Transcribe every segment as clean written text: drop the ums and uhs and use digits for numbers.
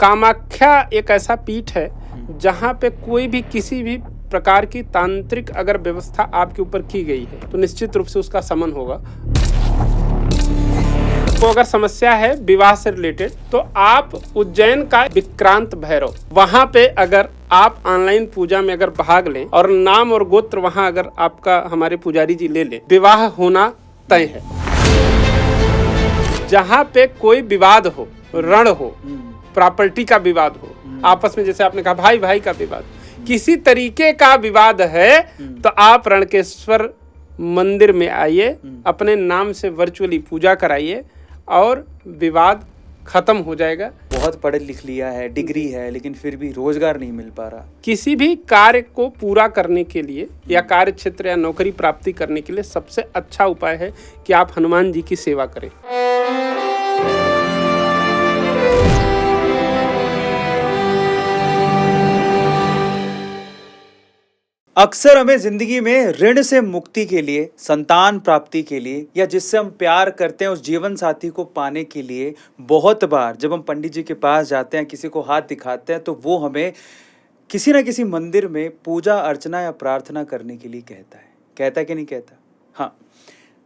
कामाख्या एक ऐसा पीठ है जहाँ पे कोई भी किसी भी प्रकार की तांत्रिक अगर व्यवस्था आपके ऊपर की गई है तो निश्चित रूप से उसका समन होगा। तो अगर समस्या है विवाह से रिलेटेड तो आप उज्जैन का विक्रांत भैरव वहां पे अगर आप ऑनलाइन पूजा में अगर भाग लें और नाम और गोत्र वहां अगर आपका हमारे पुजारी जी ले लें, विवाह होना तय है। जहां पे कोई विवाद हो, रण हो, प्रॉपर्टी का विवाद हो, आपस में जैसे आपने कहा भाई भाई का विवाद, किसी तरीके का विवाद है तो आप रणकेश्वर मंदिर में आइए, अपने नाम से वर्चुअली पूजा कराइए और विवाद खत्म हो जाएगा। बहुत पढ़ लिख लिया है, डिग्री है, लेकिन फिर भी रोजगार नहीं मिल पा रहा। किसी भी कार्य को पूरा करने के लिए या कार्य क्षेत्र या नौकरी प्राप्ति करने के लिए सबसे अच्छा उपाय है कि आप हनुमान जी की सेवा करें। अक्सर हमें जिंदगी में ऋण से मुक्ति के लिए, संतान प्राप्ति के लिए या जिससे हम प्यार करते हैं उस जीवन साथी को पाने के लिए बहुत बार जब हम पंडित जी के पास जाते हैं, किसी को हाथ दिखाते हैं तो वो हमें किसी न किसी मंदिर में पूजा अर्चना या प्रार्थना करने के लिए कहता है कि नहीं कहता? हाँ,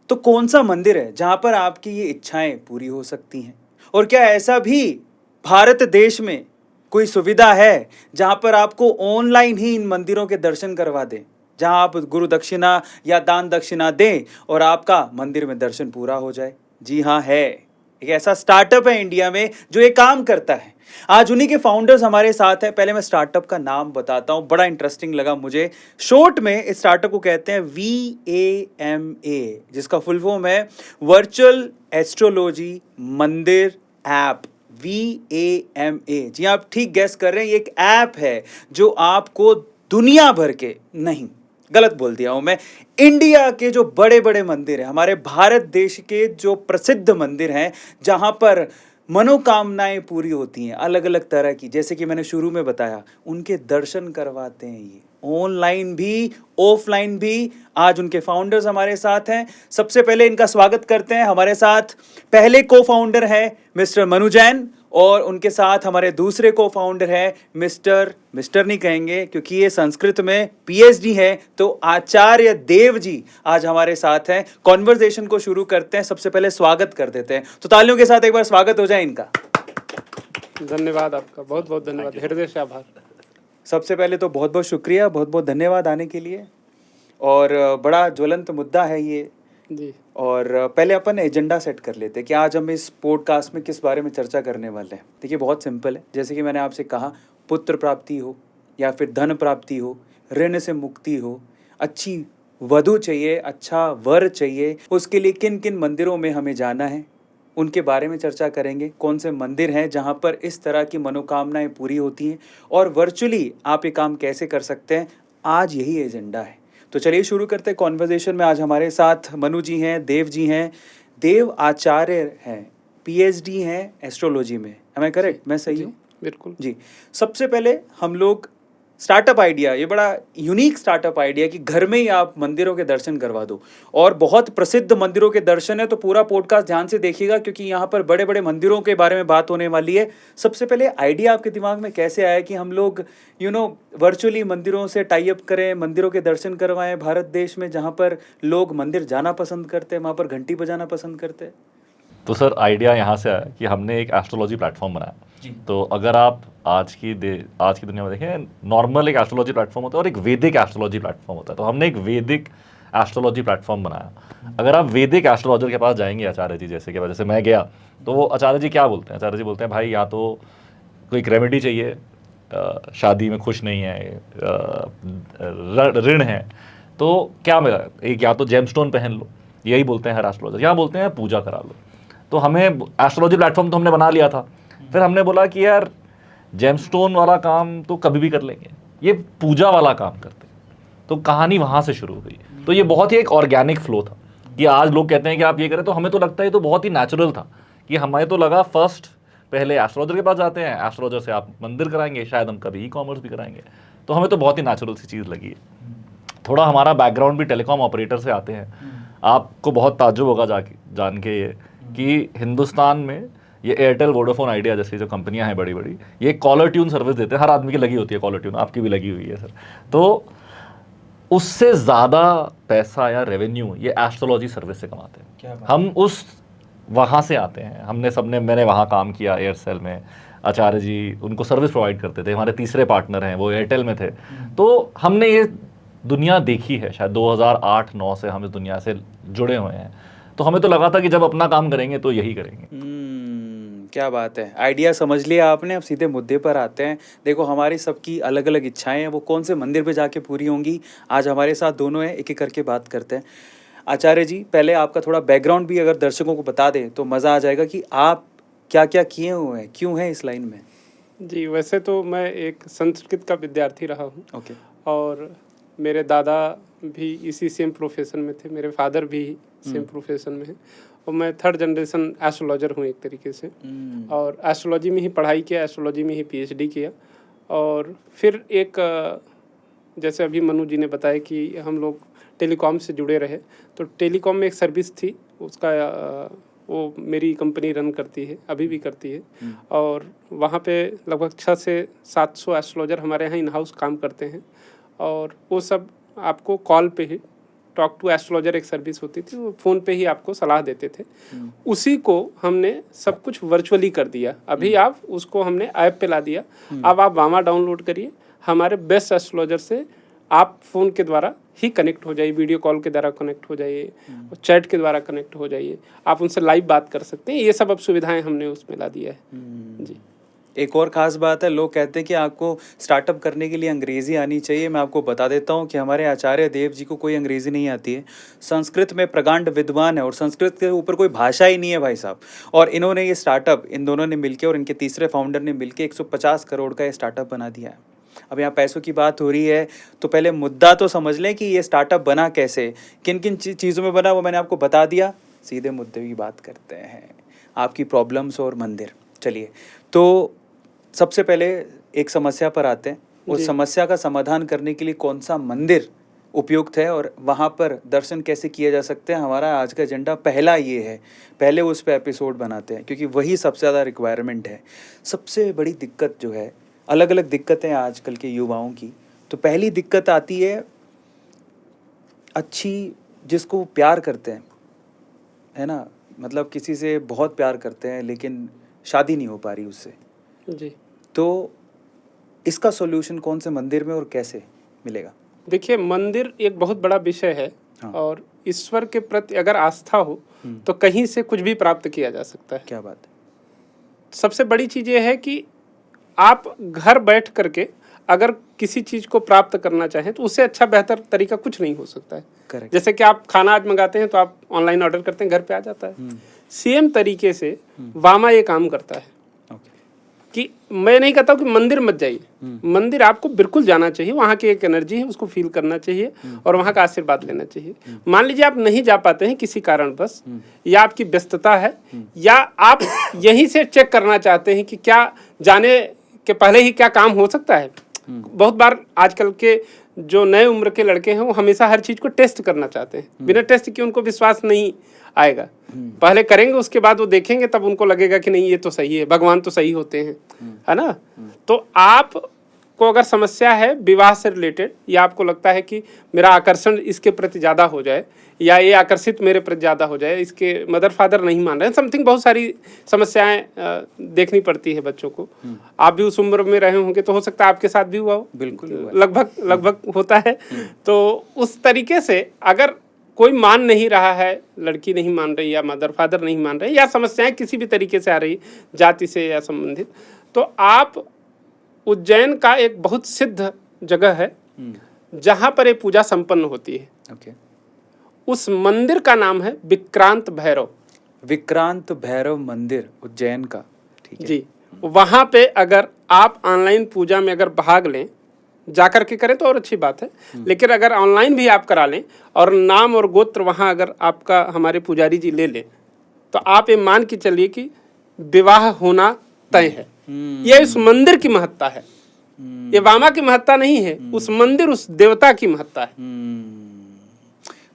तो कौन सा मंदिर है जहाँ पर आपकी ये इच्छाएं पूरी हो सकती हैं? और क्या ऐसा भी भारत देश में कोई सुविधा है जहां पर आपको ऑनलाइन ही इन मंदिरों के दर्शन करवा दें, जहां आप गुरु दक्षिणा या दान दक्षिणा दें और आपका मंदिर में दर्शन पूरा हो जाए? जी हाँ, है। एक ऐसा स्टार्टअप है इंडिया में जो ये काम करता है। आज उन्हीं के फाउंडर्स हमारे साथ हैं। पहले मैं स्टार्टअप का नाम बताता हूं, बड़ा इंटरेस्टिंग लगा मुझे। शॉर्ट में इस स्टार्टअप को कहते हैं VAMA, जिसका फुल फॉर्म है वर्चुअल एस्ट्रोलॉजी मंदिर ऐप। VAMA, जी आप ठीक गैस कर रहे हैं, ये एक ऐप है जो आपको दुनिया भर के, नहीं गलत बोल दिया हूं मैं, इंडिया के जो बड़े बड़े मंदिर हैं, हमारे भारत देश के जो प्रसिद्ध मंदिर हैं जहां पर मनोकामनाएं पूरी होती हैं अलग अलग तरह की, जैसे कि मैंने शुरू में बताया, उनके दर्शन करवाते हैं ये ऑनलाइन भी ऑफलाइन भी। आज उनके फाउंडर्स हमारे साथ हैं। सबसे पहले इनका स्वागत करते हैं। हमारे साथ पहले को फाउंडर है मिस्टर मनु जैन और उनके साथ हमारे दूसरे को फाउंडर है मिस्टर नहीं कहेंगे क्योंकि ये संस्कृत में PhD है, तो आचार्य देव जी आज हमारे साथ हैं। कॉन्वर्सेशन को शुरू करते हैं। सबसे पहले स्वागत कर देते हैं, तो तालियों के साथ एक बार स्वागत हो जाए इनका। धन्यवाद आपका, बहुत बहुत धन्यवाद, हृदय से आभार। सबसे पहले तो बहुत बहुत शुक्रिया, बहुत बहुत धन्यवाद आने के लिए। और बड़ा ज्वलंत मुद्दा है ये जी। और पहले अपन एजेंडा सेट कर लेते हैं कि आज हम इस पॉडकास्ट में किस बारे में चर्चा करने वाले हैं। देखिए बहुत सिंपल है, जैसे कि मैंने आपसे कहा, पुत्र प्राप्ति हो या फिर धन प्राप्ति हो, ऋण से मुक्ति हो, अच्छी वधू चाहिए, अच्छा वर चाहिए, उसके लिए किन किन मंदिरों में हमें जाना है उनके बारे में चर्चा करेंगे। कौन से मंदिर हैं जहां पर इस तरह की मनोकामनाएं पूरी होती हैं और वर्चुअली आप ये काम कैसे कर सकते हैं, आज यही एजेंडा है। तो चलिए शुरू करते हैं कॉन्वर्सेशन में। आज हमारे साथ मनु जी हैं, देव जी हैं। देव आचार्य हैं, PhD हैं एस्ट्रोलॉजी में, am I करेक्ट? मैं सही हूँ? बिल्कुल जी। सबसे पहले हम लोग स्टार्टअप आइडिया, ये बड़ा यूनिक स्टार्टअप आइडिया कि घर में ही आप मंदिरों के दर्शन करवा दो, और बहुत प्रसिद्ध मंदिरों के दर्शन है, तो पूरा पॉडकास्ट ध्यान से देखिएगा क्योंकि यहाँ पर बड़े बड़े मंदिरों के बारे में बात होने वाली है। सबसे पहले आइडिया आपके दिमाग में कैसे आया कि हम लोग वर्चुअली मंदिरों से टाई अप करें, मंदिरों के दर्शन करवाएं भारत देश में जहाँ पर लोग मंदिर जाना पसंद करते हैं, वहाँ पर घंटी बजाना पसंद करते हैं? तो सर आइडिया यहाँ से आया कि हमने एक एस्ट्रोलॉजी प्लेटफॉर्म बनाया। तो अगर आप आज की दुनिया में देखें, नॉर्मल एक एस्ट्रोलॉजी प्लेटफॉर्म होता है और एक वैदिक एस्ट्रोलॉजी प्लेटफॉर्म होता है, तो हमने एक वैदिक एस्ट्रोलॉजी प्लेटफॉर्म बनाया। अगर आप वैदिक एस्ट्रोलॉजर के पास जाएंगे, आचार्य जी जैसे मैं गया, तो वो आचार्य जी क्या बोलते हैं? आचार्य जी बोलते हैं भाई या तो कोई रेमेडी चाहिए, शादी में खुश नहीं है, ऋण है, तो क्या मिला, एक या तो जेमस्टोन पहन लो, यही बोलते हैं हर एस्ट्रोलॉजर। यहाँ बोलते हैं पूजा करा लो। तो हमें एस्ट्रोलॉजी प्लेटफॉर्म तो हमने बना लिया था, फिर हमने बोला कि यार जेमस्टोन वाला काम तो कभी भी कर लेंगे, ये पूजा वाला काम करते हैं। तो कहानी वहाँ से शुरू हुई। तो ये बहुत ही एक ऑर्गेनिक फ्लो था कि आज लोग कहते हैं कि आप ये करें, तो हमें तो लगता है तो बहुत ही नेचुरल था कि हमें तो लगा फर्स्ट पहले एस्ट्रोलॉजर के पास जाते हैं, एस्ट्रोलॉजर से आप मंदिर कराएंगे, शायद हम कभी ई-कॉमर्स भी कराएंगे। तो हमें तो बहुत ही नेचुरल सी चीज़ लगी है। थोड़ा हमारा बैकग्राउंड भी टेलीकॉम ऑपरेटर से आते हैं। आपको बहुत ताज्जुब होगा जान के ये कि हिंदुस्तान में ये एयरटेल, वोडाफोन, आइडिया जैसी जो कंपनियां हैं बड़ी बड़ी, ये कॉलर ट्यून सर्विस देते हैं, हर आदमी की लगी होती है कॉलर ट्यून, आपकी भी लगी हुई है सर। तो उससे ज़्यादा पैसा या रेवेन्यू ये एस्ट्रोलॉजी सर्विस से कमाते हैं। हम उस वहाँ से आते हैं, मैंने वहाँ काम किया एयरसेल में, आचार्य जी उनको सर्विस प्रोवाइड करते थे, हमारे तीसरे पार्टनर हैं वो एयरटेल में थे। तो हमने ये दुनिया देखी है, शायद 2008-9 से हम इस दुनिया से जुड़े हुए हैं। तो हमें तो लगा था कि जब अपना काम करेंगे तो यही करेंगे। क्या बात है, आइडिया समझ लिया आपने। अब सीधे मुद्दे पर आते हैं। देखो, हमारी सबकी अलग अलग इच्छाएं हैं, वो कौन से मंदिर पे जाके पूरी होंगी, आज हमारे साथ दोनों हैं, एक एक करके बात करते हैं। आचार्य जी, पहले आपका थोड़ा बैकग्राउंड भी अगर दर्शकों को बता दें तो मज़ा आ जाएगा कि आप क्या क्या किए हुए हैं, क्यों हैं इस लाइन में। जी, वैसे तो मैं एक संस्कृत का विद्यार्थी रहा हूँ। ओके। और मेरे दादा भी इसी सेम प्रोफेशन में थे, मेरे फादर भी सेम प्रोफेशन में हैं, और मैं थर्ड जनरेशन एस्ट्रोलॉजर हूँ एक तरीके से। और एस्ट्रोलॉजी में ही पढ़ाई किया, एस्ट्रोलॉजी में ही पीएचडी किया। और फिर एक जैसे अभी मनु जी ने बताया कि हम लोग टेलीकॉम से जुड़े रहे, तो टेलीकॉम में एक सर्विस थी, उसका वो मेरी कंपनी रन करती है, अभी भी करती है। और वहाँ पे लगभग 600 से 700 एस्ट्रोलॉजर हमारे यहाँ इन हाउस काम करते हैं। और वो सब आपको कॉल पे ही, टॉक टू एस्ट्रोलॉजर एक सर्विस होती थी, वो फ़ोन पे ही आपको सलाह देते थे। उसी को हमने सब कुछ वर्चुअली कर दिया। अभी आप उसको हमने ऐप पे ला दिया। अब आप वामा डाउनलोड करिए, हमारे बेस्ट एस्ट्रोलॉजर से आप फ़ोन के द्वारा ही कनेक्ट हो जाइए, वीडियो कॉल के द्वारा कनेक्ट हो जाइए, चैट के द्वारा कनेक्ट हो जाइए, आप उनसे लाइव बात कर सकते हैं। ये सब अब सुविधाएं हमने उसमें ला दिया है। जी, एक और ख़ास बात है, लोग कहते हैं कि आपको स्टार्टअप करने के लिए अंग्रेज़ी आनी चाहिए। मैं आपको बता देता हूँ कि हमारे आचार्य देव जी को कोई अंग्रेज़ी नहीं आती है, संस्कृत में प्रकांड विद्वान है, और संस्कृत के ऊपर कोई भाषा ही नहीं है भाई साहब। और इन्होंने ये स्टार्टअप, इन दोनों ने मिलकर और इनके तीसरे फाउंडर ने मिलकर 150 करोड़ का ये स्टार्टअप बना दिया है। अब यहाँ पैसों की बात हो रही है, तो पहले मुद्दा तो समझ लें कि ये स्टार्टअप बना कैसे, किन किन चीज़ों में बना, वो मैंने आपको बता दिया। सीधे मुद्दे की बात करते हैं, आपकी प्रॉब्लम्स और मंदिर। चलिए, तो सबसे पहले एक समस्या पर आते हैं। उस समस्या का समाधान करने के लिए कौन सा मंदिर उपयुक्त है और वहाँ पर दर्शन कैसे किए जा सकते हैं, हमारा आज का एजेंडा पहला ये है। पहले उस पर एपिसोड बनाते हैं, क्योंकि वही सबसे ज़्यादा रिक्वायरमेंट है। सबसे बड़ी दिक्कत जो है, अलग अलग दिक्कतें आजकल के युवाओं की, तो पहली दिक्कत आती है अच्छी, जिसको प्यार करते हैं, है ना, मतलब किसी से बहुत प्यार करते हैं लेकिन शादी नहीं हो पा रही उससे। जी, तो इसका सॉल्यूशन कौन से मंदिर में और कैसे मिलेगा? देखिए, मंदिर एक बहुत बड़ा विषय है। हाँ। और ईश्वर के प्रति अगर आस्था हो तो कहीं से कुछ भी प्राप्त किया जा सकता है। क्या बात है। सबसे बड़ी चीज़ ये है कि आप घर बैठ करके अगर किसी चीज़ को प्राप्त करना चाहें तो उससे अच्छा बेहतर तरीका कुछ नहीं हो सकता है। करेक्ट। जैसे कि आप खाना आज मंगाते हैं तो आप ऑनलाइन ऑर्डर करते हैं, घर पे आ जाता है। सेम तरीके से वामा ये काम करता है कि मैं नहीं कहता हूँ कि मंदिर मत जाइए, मंदिर आपको बिल्कुल जाना चाहिए, वहाँ की एक एनर्जी है उसको फील करना चाहिए और वहाँ का आशीर्वाद लेना चाहिए। मान लीजिए आप नहीं जा पाते हैं किसी कारणवश, या आपकी व्यस्तता है, या आप यहीं से चेक करना चाहते हैं कि क्या जाने के पहले ही क्या काम हो सकता है। बहुत बार आजकल के जो नए उम्र के लड़के हैं वो हमेशा हर चीज़ को टेस्ट करना चाहते हैं, बिना टेस्ट के उनको विश्वास नहीं आएगा। पहले करेंगे, उसके बाद वो देखेंगे, तब उनको लगेगा कि नहीं ये तो सही है, भगवान तो सही होते हैं, है ना। तो आप को अगर समस्या है विवाह से रिलेटेड, या आपको लगता है कि मेरा आकर्षण इसके प्रति ज़्यादा हो जाए, या ये आकर्षित मेरे प्रति ज़्यादा हो जाए, इसके मदर फादर नहीं मान रहे हैं, समथिंग बहुत सारी समस्याएं देखनी पड़ती है बच्चों को। आप भी उस उम्र में रहे होंगे, तो हो सकता है आपके साथ भी हुआ हो। बिल्कुल लगभग होता है। तो उस तरीके से अगर कोई मान नहीं रहा है, लड़की नहीं मान रही, या मदर फादर नहीं मान रहे, या समस्याएं किसी भी तरीके से आ रही जाति से या संबंधित, तो आप उज्जैन का एक बहुत सिद्ध जगह है जहाँ पर ये पूजा संपन्न होती है। ओके। उस मंदिर का नाम है विक्रांत भैरव। विक्रांत भैरव मंदिर उज्जैन का, ठीक है जी। वहाँ पे अगर आप ऑनलाइन पूजा में अगर भाग लें, जाकर के करें तो और अच्छी बात है, लेकिन अगर ऑनलाइन भी आप करा लें और नाम और गोत्र वहाँ अगर आपका हमारे पुजारी जी ले लें, तो आप ये मान के चलिए कि विवाह होना तय है। ये उस मंदिर की महत्ता है, ये वामा की महत्ता नहीं है, उस मंदिर, उस देवता की महत्ता है।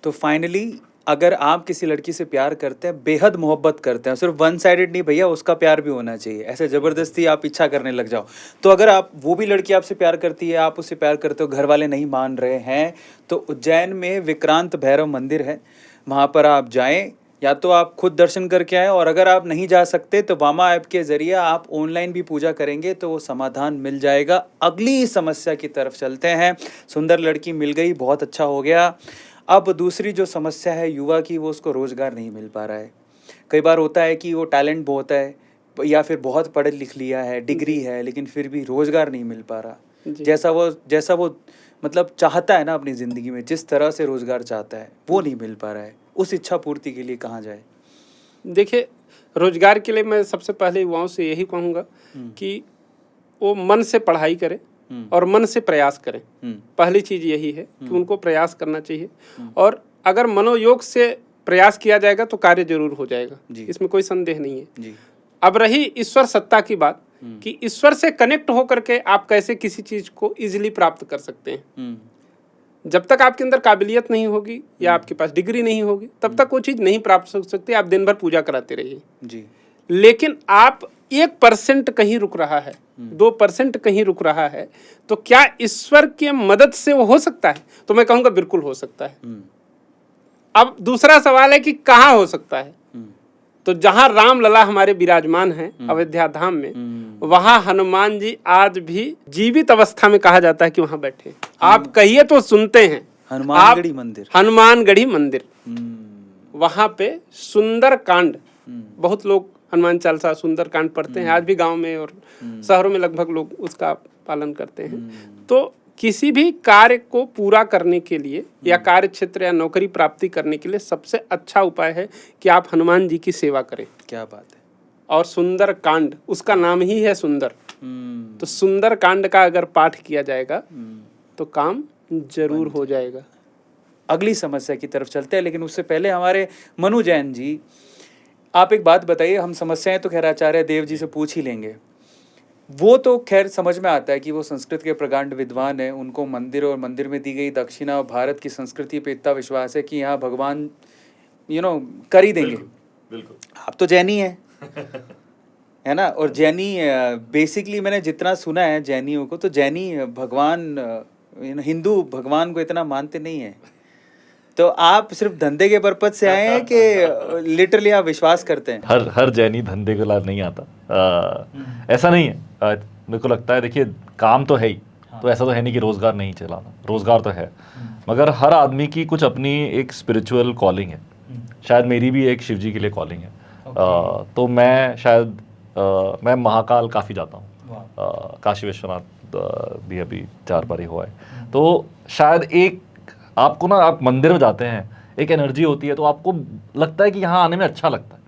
तो फाइनली अगर आप किसी लड़की से प्यार करते हैं, बेहद मोहब्बत करते हैं, सिर्फ वन साइडेड नहीं भैया, उसका प्यार भी होना चाहिए, ऐसे ज़बरदस्ती आप इच्छा करने लग जाओ। तो अगर आप, वो भी लड़की आपसे प्यार करती है, आप उससे प्यार करते हो, घर वाले नहीं मान रहे हैं, तो उज्जैन में विक्रांत भैरव मंदिर है, वहाँ पर आप जाएं, या तो आप खुद दर्शन करके आए, और अगर आप नहीं जा सकते तो वामा ऐप के ज़रिए आप ऑनलाइन भी पूजा करेंगे तो वो समाधान मिल जाएगा। अगली समस्या की तरफ चलते हैं। सुंदर लड़की मिल गई, बहुत अच्छा हो गया। अब दूसरी जो समस्या है युवा की, वो उसको रोज़गार नहीं मिल पा रहा है। कई बार होता है कि वो टैलेंट बहुत है, या फिर बहुत पढ़ लिख लिया है, डिग्री है, लेकिन फिर भी रोज़गार नहीं मिल पा रहा। जैसा वो मतलब चाहता है ना अपनी ज़िंदगी में, जिस तरह से रोज़गार चाहता है वो नहीं मिल पा रहा है। उस इच्छा पूर्ति के लिए कहाँ जाए? देखिए, रोजगार के लिए मैं सबसे पहले युवाओं से यही कहूँगा कि वो मन से पढ़ाई करें और मन से प्रयास करें। पहली चीज़ यही है कि उनको प्रयास करना चाहिए, और अगर मनोयोग से प्रयास किया जाएगा तो कार्य जरूर हो जाएगा, इसमें कोई संदेह नहीं है जी। अब रही ईश्वर सत्ता की बात, कि ईश्वर से कनेक्ट होकर के आप कैसे किसी चीज़ को इजीली प्राप्त कर सकते हैं। जब तक आपके अंदर काबिलियत नहीं होगी या आपके पास डिग्री नहीं होगी, तब तक वो चीज़ नहीं प्राप्त हो सकती। आप दिन भर पूजा कराते रहिए जी। लेकिन आप 1% कहीं रुक रहा है, 2% कहीं रुक रहा है, तो क्या ईश्वर की मदद से वो हो सकता है? तो मैं कहूँगा बिल्कुल हो सकता है। अब दूसरा सवाल है कि कहाँ हो सकता है? तो जहाँ राम लला हमारे विराजमान हैं अयोध्या धाम में, वहाँ हनुमान जी आज भी जीवित अवस्था में कहा जाता है कि वहाँ बैठे हैं। आप कहिए तो सुनते हैं। हनुमानगढ़ी मंदिर, हनुमानगढ़ी मंदिर, वहाँ पे सुंदर कांड, बहुत लोग हनुमान चालीसा सुंदर कांड पढ़ते हैं, आज भी गांव में और शहरों में लगभग लोग उसका पालन करते हैं। तो किसी भी कार्य को पूरा करने के लिए या कार्य क्षेत्र या नौकरी प्राप्ति करने के लिए सबसे अच्छा उपाय है कि आप हनुमान जी की सेवा करें। क्या बात है। और सुंदर कांड, उसका नाम ही है सुंदर, तो सुंदर कांड का अगर पाठ किया जाएगा तो काम जरूर हो जाएगा। अगली समस्या की तरफ चलते हैं, लेकिन उससे पहले हमारे मनु जैन जी, आप एक बात बताइए। हम समस्याएं तो खैर आचार्य देव जी से पूछ ही लेंगे, वो तो खैर समझ में आता है कि वो संस्कृत के प्रकांड विद्वान है, उनको मंदिर और मंदिर में दी गई दक्षिणा और भारत की संस्कृति पे इतना विश्वास है कि यहाँ भगवान कर ही देंगे। बिल्कुल। आप तो जैनी है है ना, और जैनी बेसिकली मैंने जितना सुना है जैनियों को, तो जैनी भगवान, हिंदू भगवान को इतना मानते नहीं है। तो आप सिर्फ धंधे के पर्पज से आए हैं कि लिटरली आप विश्वास करते हैं? हर जैनी धंधे के लायक नहीं आता, ऐसा नहीं है। मेरे को लगता है, देखिए काम तो है ही, तो ऐसा तो है नहीं कि रोज़गार नहीं चलाना, रोज़गार तो है, मगर हर आदमी की कुछ अपनी एक स्पिरिचुअल कॉलिंग है। शायद मेरी भी एक शिव जी के लिए कॉलिंग है। तो मैं शायद मैं महाकाल काफ़ी जाता हूँ, काशी विश्वनाथ भी अभी 4 बार ही हुआ है। तो शायद एक आपको ना, आप मंदिर में जाते हैं, एक एनर्जी होती है, तो आपको लगता है कि यहाँ आने में अच्छा लगता है।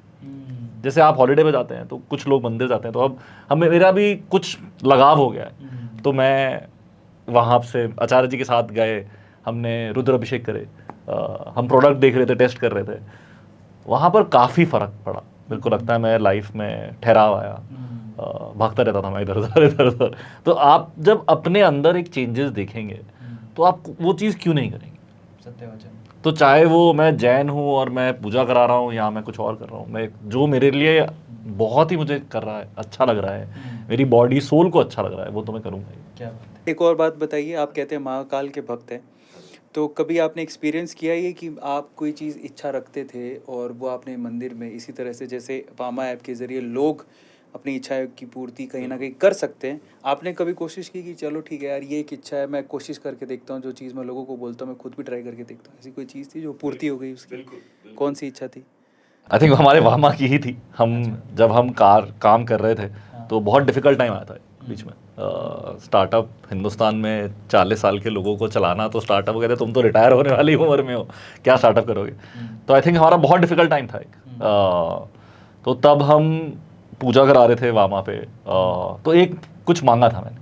जैसे आप हॉलीडे पे जाते हैं तो कुछ लोग मंदिर जाते हैं, तो अब मेरा भी कुछ लगाव हो गया है। तो मैं वहाँ से आचार्य जी के साथ गए, हमने रुद्र अभिषेक करे, हम प्रोडक्ट देख रहे थे, टेस्ट कर रहे थे, वहाँ पर काफ़ी फ़र्क पड़ा। मेरे को लगता है मैं लाइफ में ठहराव आया, भागता रहता था मैं इधर उधर। तो आप जब अपने अंदर एक चेंजेस देखेंगे तो आप वो चीज़ क्यों नहीं करेंगे? तो चाहे वो मैं जैन हूँ और मैं पूजा करा रहा हूँ, या मैं कुछ और कर रहा हूँ, मैं जो मेरे लिए बहुत ही मुझे कर रहा है, अच्छा लग रहा है, मेरी बॉडी सोल को अच्छा लग रहा है, वो तो मैं करूँगा ही। क्या बात है। एक और बात बताइए, आप कहते हैं महाकाल के भक्त हैं, तो कभी आपने एक्सपीरियंस किया ये कि आप कोई चीज़ इच्छा रखते थे और वो आपने मंदिर में इसी तरह से, जैसे वामा ऐप के ज़रिए लोग अपनी इच्छा की पूर्ति कहीं ना कहीं कर सकते हैं, आपने कभी कोशिश की कि चलो ठीक है यार, ये एक इच्छा है, मैं कोशिश करके देखता हूँ, जो चीज़ मैं लोगों को बोलता हूँ मैं खुद भी ट्राई करके देखता हूँ, ऐसी कोई चीज़ थी जो पूर्ति हो गई उसकी? कौन सी इच्छा थी? आई थिंक हमारे वामा की ही थी। जब हम काम कर रहे थे तो बहुत डिफ़िकल्ट टाइम आया था बीच में। स्टार्टअप हिंदुस्तान में 40 साल के लोगों को चलाना, तो स्टार्टअप कहते तुम तो रिटायर होने वाली उम्र में हो, क्या स्टार्टअप करोगे? तो आई थिंक हमारा बहुत डिफ़िकल्ट टाइम था एक। तो तब हम पूजा करा रहे थे वामा पे, तो एक कुछ मांगा था मैंने,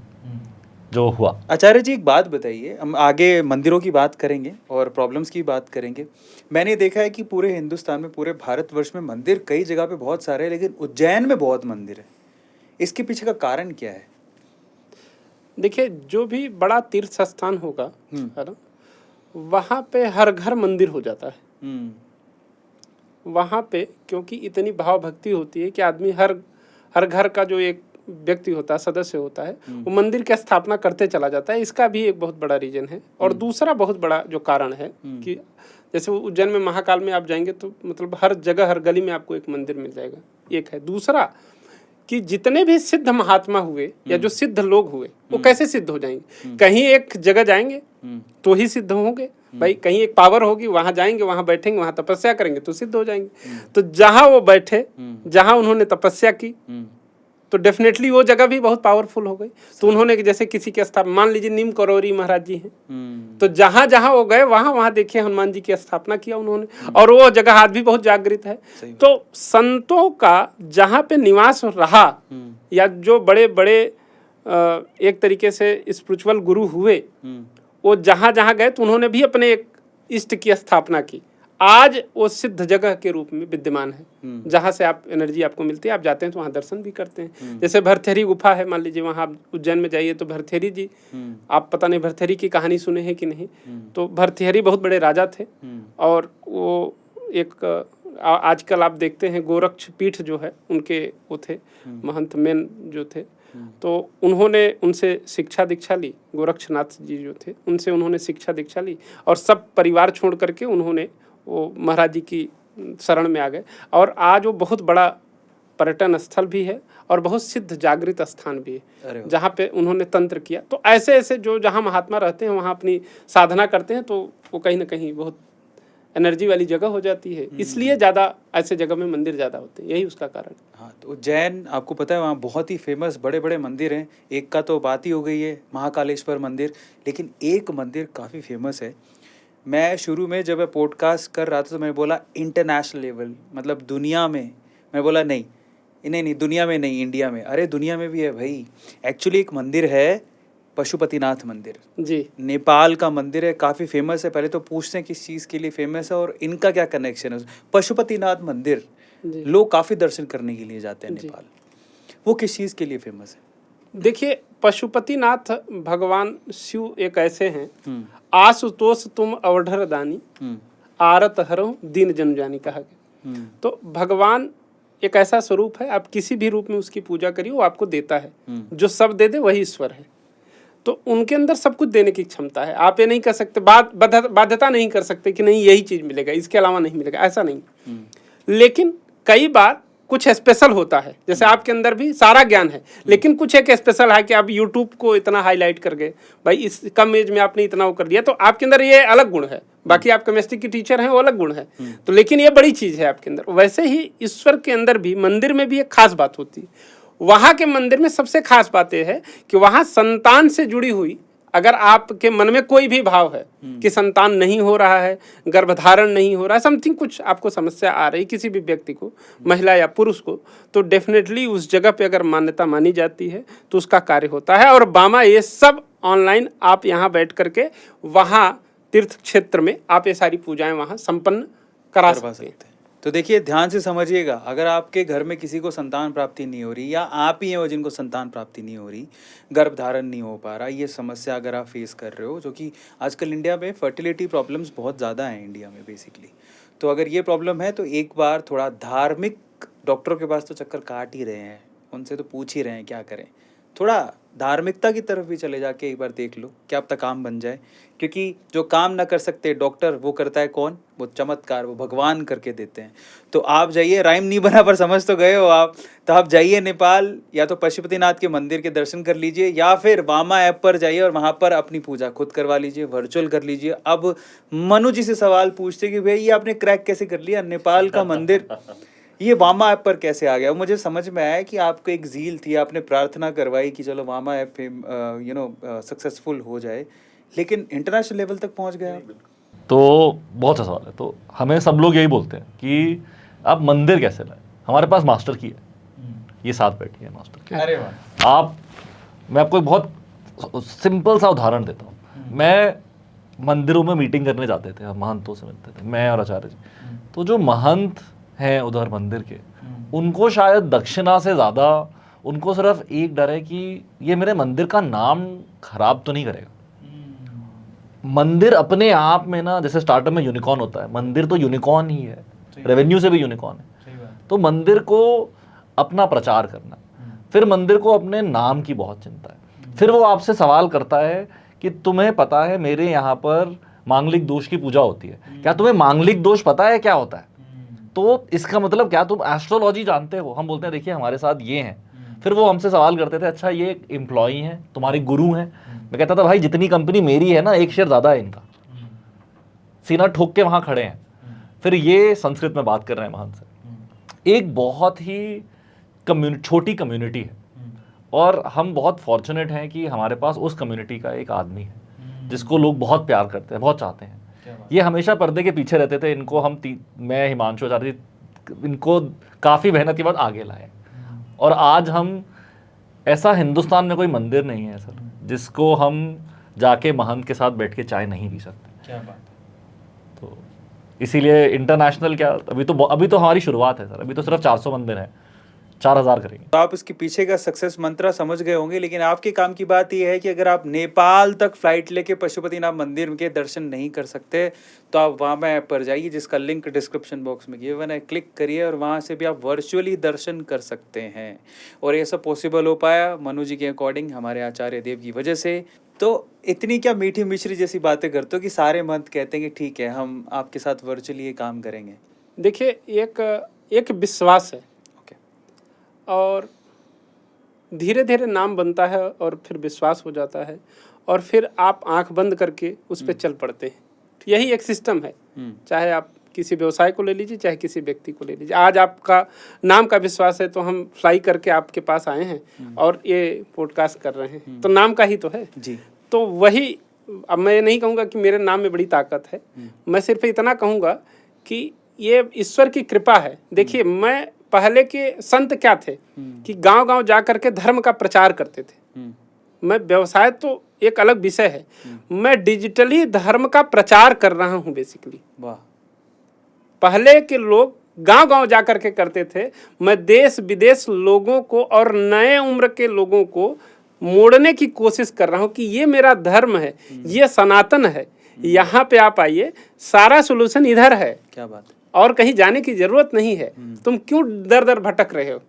जो हुआ। आचार्य जी एक बात बताइए, हम आगे मंदिरों की बात करेंगे और प्रॉब्लम्स की बात करेंगे। मैंने देखा है कि पूरे हिंदुस्तान में, पूरे भारतवर्ष में मंदिर कई जगह पे बहुत सारे हैं, लेकिन उज्जैन में बहुत मंदिर है। इसके पीछे का कारण क्या है? देखिए, जो भी बड़ा तीर्थ स्थान होगा, है ना, वहाँ पे हर घर मंदिर हो जाता है। वहाँ पे क्योंकि इतनी भाव भक्ति होती है कि आदमी हर घर का जो एक व्यक्ति होता है, सदस्य होता है, वो मंदिर की स्थापना करते चला जाता है। इसका भी एक बहुत बड़ा रीजन है। और दूसरा बहुत बड़ा जो कारण है कि जैसे उज्जैन में महाकाल में आप जाएंगे तो मतलब हर जगह हर गली में आपको एक मंदिर मिल जाएगा, एक है। दूसरा कि जितने भी सिद्ध महात्मा हुए या जो सिद्ध लोग हुए वो कैसे सिद्ध हो जाएंगे? कहीं एक जगह जाएंगे तो ही सिद्ध होंगे भाई, कहीं एक पावर होगी, वहां जाएंगे, वहां बैठेंगे, वहां तपस्या करेंगे तो सिद्ध हो जाएंगे। तो जहां वो बैठे, जहां उन्होंने तपस्या की, तो डेफिनेटली वो जगह भी बहुत पावरफुल हो गई। तो उन्होंने जैसे किसी के स्थापना, मान लीजिए नीम करौरी महाराज जी हैं, तो जहां जहां वो गए वहां देखिए हनुमान जी की स्थापना किया उन्होंने, और वो जगह आज भी बहुत जागृत है। तो संतों का जहां पे निवास रहा या जो बड़े बड़े एक तरीके से स्पिरिचुअल गुरु हुए, वो जहां जहां गए तो उन्होंने भी अपने एक इष्ट की स्थापना की। आज वो सिद्ध जगह के रूप में विद्यमान है, जहां से आप एनर्जी आपको मिलती है, आप जाते हैं तो वहां दर्शन भी करते हैं। जैसे भरथरी गुफा है, मान लीजिए वहां आप उज्जैन में जाइए तो भरथरी जी, आप पता नहीं भरथरी की कहानी सुने हैं कि नहीं। तो भरथरी बहुत बड़े राजा थे, और वो एक आजकल आप देखते हैं गोरक्ष पीठ जो है उनके वो थे महंत मेन जो थे, तो उन्होंने उनसे शिक्षा दीक्षा ली। गोरक्षनाथ जी जो थे उनसे उन्होंने शिक्षा दीक्षा ली, और सब परिवार छोड़ करके उन्होंने वो महाराज जी की शरण में आ गए। और आज वो बहुत बड़ा पर्यटन स्थल भी है और बहुत सिद्ध जागृत स्थान भी है, जहाँ पे उन्होंने तंत्र किया। तो ऐसे ऐसे जो जहाँ महात्मा रहते हैं वहाँ अपनी साधना करते हैं, तो वो कहीं ना कहीं बहुत एनर्जी वाली जगह हो जाती है। इसलिए ज़्यादा ऐसे जगह में मंदिर ज़्यादा होते हैं, यही उसका कारण। हाँ, तो उज्जैन आपको पता है वहाँ बहुत ही फेमस बड़े बड़े मंदिर हैं। एक का तो बात ही हो गई है महाकालेश्वर मंदिर, लेकिन एक मंदिर काफ़ी फेमस है। मैं शुरू में जब मैं पॉडकास्ट कर रहा था तो मैंने बोला इंटरनेशनल लेवल, मतलब दुनिया में। मैं बोला नहीं दुनिया में नहीं, इंडिया में। अरे दुनिया में भी है भाई। एक्चुअली एक मंदिर है पशुपतिनाथ मंदिर जी, नेपाल का मंदिर है, काफ़ी फेमस है। पहले तो पूछते हैं किस चीज़ के लिए फेमस है और इनका क्या कनेक्शन है। पशुपतिनाथ मंदिर लोग काफ़ी दर्शन करने के लिए जाते हैं नेपाल। वो किस चीज़ के लिए फेमस है? देखिए, पशुपतिनाथ भगवान शिव एक ऐसे हैं, आशुतोष तुम अवढर दानी, आरत हरो दीन जन जानी कहा गया। तो भगवान एक ऐसा स्वरूप है, आप किसी भी रूप में उसकी पूजा करिए वो आपको देता है। जो सब दे दे वही ईश्वर है। तो उनके अंदर सब कुछ देने की क्षमता है। आप ये नहीं कर सकते, बाध्यता नहीं कर सकते कि नहीं यही चीज मिलेगा, इसके अलावा नहीं मिलेगा, ऐसा नहीं। लेकिन कई बार कुछ स्पेशल होता है, जैसे आपके अंदर भी सारा ज्ञान है, लेकिन कुछ एक स्पेशल है कि आप YouTube को इतना हाईलाइट कर गए, भाई इस कम एज में आपने इतना वो कर दिया, तो आपके अंदर ये अलग गुण है। बाकी आप केमिस्ट्री की टीचर हैं, वो अलग गुण है, तो लेकिन ये बड़ी चीज है आपके अंदर। वैसे ही ईश्वर के अंदर भी, मंदिर में भी एक खास बात होती है। वहाँ के मंदिर में सबसे खास बात यह है कि वहाँ संतान से जुड़ी हुई, अगर आपके मन में कोई भी भाव है कि संतान नहीं हो रहा है, गर्भधारण नहीं हो रहा है, समथिंग कुछ आपको समस्या आ रही किसी भी व्यक्ति को, महिला या पुरुष को, तो डेफिनेटली उस जगह पे अगर मान्यता मानी जाती है तो उसका कार्य होता है। और बामा ये सब ऑनलाइन आप यहाँ बैठ करके वहाँ तीर्थ क्षेत्र में आप ये सारी पूजाएं वहाँ संपन्न करा सकते हैं। तो देखिए, ध्यान से समझिएगा, अगर आपके घर में किसी को संतान प्राप्ति नहीं हो रही, या आप ही हैं जिनको संतान प्राप्ति नहीं हो रही, गर्भधारण नहीं हो पा रहा, ये समस्या अगर आप फेस कर रहे हो, जो कि आजकल इंडिया में फर्टिलिटी प्रॉब्लम्स बहुत ज़्यादा हैं इंडिया में बेसिकली, तो अगर ये प्रॉब्लम है तो एक बार थोड़ा धार्मिक डॉक्टरों के पास तो चक्कर काट ही रहे हैं, उनसे तो पूछ ही रहे हैं क्या करें, थोड़ा धार्मिकता की तरफ भी चले जाके एक बार देख लो, क्या अब तक काम बन जाए। क्योंकि जो काम ना कर सकते डॉक्टर, वो करता है कौन? वो चमत्कार, वो भगवान करके देते हैं। तो आप जाइए, राइम नहीं बना पर समझ तो गए हो आप, तो आप जाइए नेपाल, या तो पशुपतिनाथ के मंदिर के दर्शन कर लीजिए, या फिर वामा ऐप पर जाइए और वहाँ पर अपनी पूजा खुद करवा लीजिए, वर्चुअल कर लीजिए। अब मनु जी से सवाल पूछते कि भाई ये आपने क्रैक कैसे कर लिया, नेपाल का मंदिर ये वामा ऐप पर कैसे आ गया? मुझे समझ में आया कि आपको एक ज़ील थी, आपने प्रार्थना करवाई कि चलो वामा ऐप सक्सेसफुल हो जाए, लेकिन इंटरनेशनल लेवल तक पहुंच गया। तो बहुत अच्छा सवाल है। तो हमें सब लोग यही बोलते हैं कि आप मंदिर कैसे लाए। हमारे पास मास्टर की है, ये साथ बैठी है मास्टर की। अरे वाह। मैं आपको एक बहुत सिंपल सा उदाहरण देता हूँ। मैं मंदिरों में मीटिंग करने जाते थे, हम महंतों से मिलते थे, मैं और आचार्य जी। तो जो महंत हैं उधर मंदिर के, उनको शायद दक्षिणा से ज़्यादा उनको सिर्फ एक डर है कि ये मेरे मंदिर का नाम खराब तो नहीं करेगा। मंदिर अपने आप में ना, जैसे स्टार्टअप में यूनिकॉर्न होता है, मंदिर तो यूनिकॉर्न ही है। रेवेन्यू से भी यूनिकॉर्न है। तो मंदिर को अपना प्रचार करना, फिर मंदिर को अपने नाम की बहुत चिंता है। फिर वो आपसे सवाल करता है कि तुम्हें पता है मेरे यहाँ पर मांगलिक दोष की पूजा होती है, क्या तुम्हें मांगलिक दोष पता है क्या होता है? तो इसका मतलब क्या तुम एस्ट्रोलॉजी जानते हो? हम बोलते हैं देखिए हमारे साथ ये हैं। फिर वो हमसे सवाल करते थे, अच्छा ये एम्प्लॉई हैं, तुम्हारे गुरु हैं? मैं कहता था भाई जितनी कंपनी मेरी है ना, एक शेयर ज़्यादा है इनका, सीना ठोक के वहाँ खड़े हैं। फिर ये संस्कृत में बात कर रहे हैं महंत से। एक बहुत ही छोटी कम्युनिटी है और हम बहुत फॉर्चुनेट हैं कि हमारे पास उस कम्युनिटी का एक आदमी है जिसको लोग बहुत प्यार करते हैं, बहुत चाहते हैं। ये हमेशा पर्दे के पीछे रहते थे, इनको हम मैं हिमांशु आचार्य इनको काफ़ी मेहनत के बाद आगे लाए और आज हम ऐसा हिंदुस्तान में कोई मंदिर नहीं है सर जिसको हम जाके महंत के साथ बैठ के चाय नहीं पी सकते। क्या बात। तो इसीलिए इंटरनेशनल क्या, अभी तो हमारी शुरुआत है सर, अभी तो सिर्फ 400 मंदिर हैं, 4000 करेंगे। तो आप इसके पीछे का सक्सेस मंत्र समझ गए होंगे, लेकिन आपके काम की बात यह है कि अगर आप नेपाल तक फ्लाइट लेके पशुपतिनाथ मंदिर के दर्शन नहीं कर सकते तो आप वहाँ ऐप पर जाइए जिसका लिंक डिस्क्रिप्शन बॉक्स में गिवन है, क्लिक करिए और वहाँ से भी आप वर्चुअली दर्शन कर सकते हैं। और ये सब पॉसिबल हो पाया मनु जी के अकॉर्डिंग हमारे आचार्य देव की वजह से। तो इतनी क्या मीठी मिश्री जैसी बातें करते हो कि सारे महंत कहते हैं कि ठीक है हम आपके साथ वर्चुअली ये काम करेंगे? देखिए एक विश्वास है और धीरे धीरे नाम बनता है और फिर विश्वास हो जाता है और फिर आप आंख बंद करके उस पर चल पड़ते हैं। यही एक सिस्टम है, चाहे आप किसी व्यवसाय को ले लीजिए चाहे किसी व्यक्ति को ले लीजिए। आज आपका नाम का विश्वास है तो हम फ्लाई करके आपके पास आए हैं और ये पॉडकास्ट कर रहे हैं, तो नाम का ही तो है जी। तो वही, अब मैं ये नहीं कहूँगा कि मेरे नाम में बड़ी ताकत है, मैं सिर्फ इतना कहूँगा कि ये ईश्वर की कृपा है। देखिए मैं पहले के संत क्या थे कि गांव-गांव जा करके धर्म का प्रचार करते थे। मैं व्यवसाय तो एक अलग विषय है, मैं डिजिटली धर्म का प्रचार कर रहा हूं बेसिकली। वाह। पहले के लोग गांव-गांव जा करके करते थे, मैं देश विदेश लोगों को और नए उम्र के लोगों को मोड़ने की कोशिश कर रहा हूं कि ये मेरा धर्म है, ये सनातन है, यहाँ पे आप आइए, सारा सोल्यूशन इधर है। क्या बात है। और कहीं जाने की जरूरत नहीं है, तुम क्यों दर दर भटक रहे हो?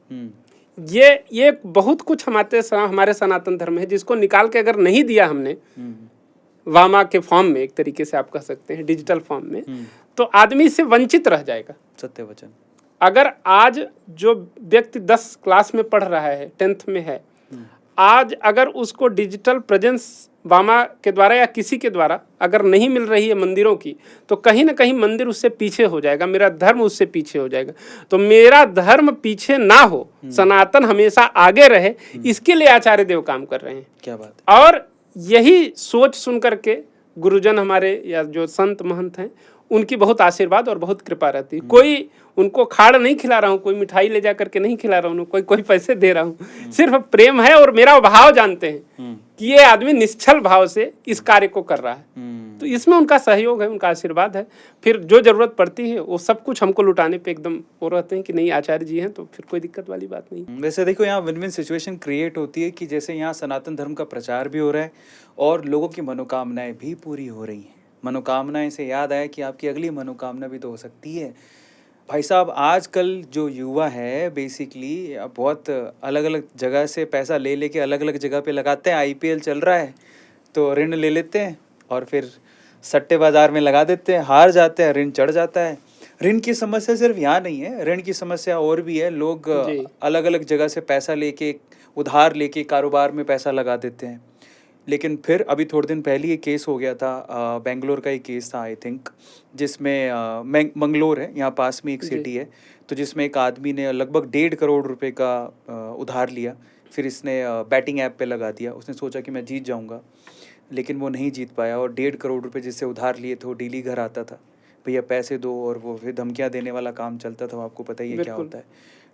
ये बहुत कुछ हमारे सनातन धर्म है जिसको निकाल के अगर नहीं दिया हमने वामा के फॉर्म में, एक तरीके से आप कह सकते हैं डिजिटल फॉर्म में, तो आदमी से वंचित रह जाएगा। सत्य वचन। अगर आज जो व्यक्ति 10 क्लास में पढ़ रहा है, 10th में है, आज अगर उसको डिजिटल प्रेजेंस वामा के द्वारा या किसी के द्वारा अगर नहीं मिल रही है मंदिरों की, तो कहीं ना कहीं मंदिर उससे पीछे हो जाएगा, मेरा धर्म उससे पीछे हो जाएगा। तो मेरा धर्म पीछे ना हो, सनातन हमेशा आगे रहे, इसके लिए आचार्य देव काम कर रहे हैं। क्या बात है। और यही सोच सुन करके गुरुजन हमारे या जो संत महंत हैं उनकी बहुत आशीर्वाद और बहुत कृपा रहती है। कोई उनको खाड़ नहीं खिला रहा हूँ, कोई मिठाई ले जा करके नहीं खिला रहा हूँ, कोई पैसे दे रहा हूँ, सिर्फ प्रेम है और मेरा भाव जानते हैं कि ये आदमी निश्चल भाव से इस कार्य को कर रहा है। तो इसमें उनका सहयोग है, उनका आशीर्वाद है। फिर जो जरूरत पड़ती है वो सब कुछ हमको लुटाने पे एकदम वो रहते हैं कि नहीं आचार्य जी हैं, तो फिर कोई दिक्कत वाली बात नहीं। वैसे देखो यहाँ विन विन सिचुएशन क्रिएट होती है कि जैसे यहाँ सनातन धर्म का प्रचार भी हो रहा है और लोगों की मनोकामनाएं भी पूरी हो रही हैं। मनोकामनाएं से याद आया कि आपकी अगली मनोकामना भी तो हो सकती है। भाई साहब आजकल जो युवा है बेसिकली बहुत अलग अलग जगह से पैसा ले लेके अलग अलग जगह पे लगाते हैं। IPL चल रहा है तो ऋण ले लेते हैं और फिर सट्टे बाज़ार में लगा देते हैं, हार जाते हैं, ऋण चढ़ जाता है। ऋण की समस्या सिर्फ यहाँ नहीं है, ऋण की समस्या और भी है। लोग अलग अलग जगह से पैसा लेके उधार लेके कारोबार में पैसा लगा देते हैं, लेकिन फिर अभी थोड़े दिन पहले ये केस हो गया था, बेंगलोर का एक केस था आई थिंक, जिसमें मंगलोर है यहाँ पास में एक सिटी है, तो जिसमें एक आदमी ने लगभग 1.5 करोड़ रुपए का उधार लिया। फिर इसने बैटिंग ऐप पे लगा दिया, उसने सोचा कि मैं जीत जाऊँगा, लेकिन वो नहीं जीत पाया और 1.5 करोड़ रुपए जिससे उधार लिए थे वो डेली घर आता था, भैया पैसे दो, और वो फिर धमकियाँ देने वाला काम चलता था। आपको पता ही है क्या होता है,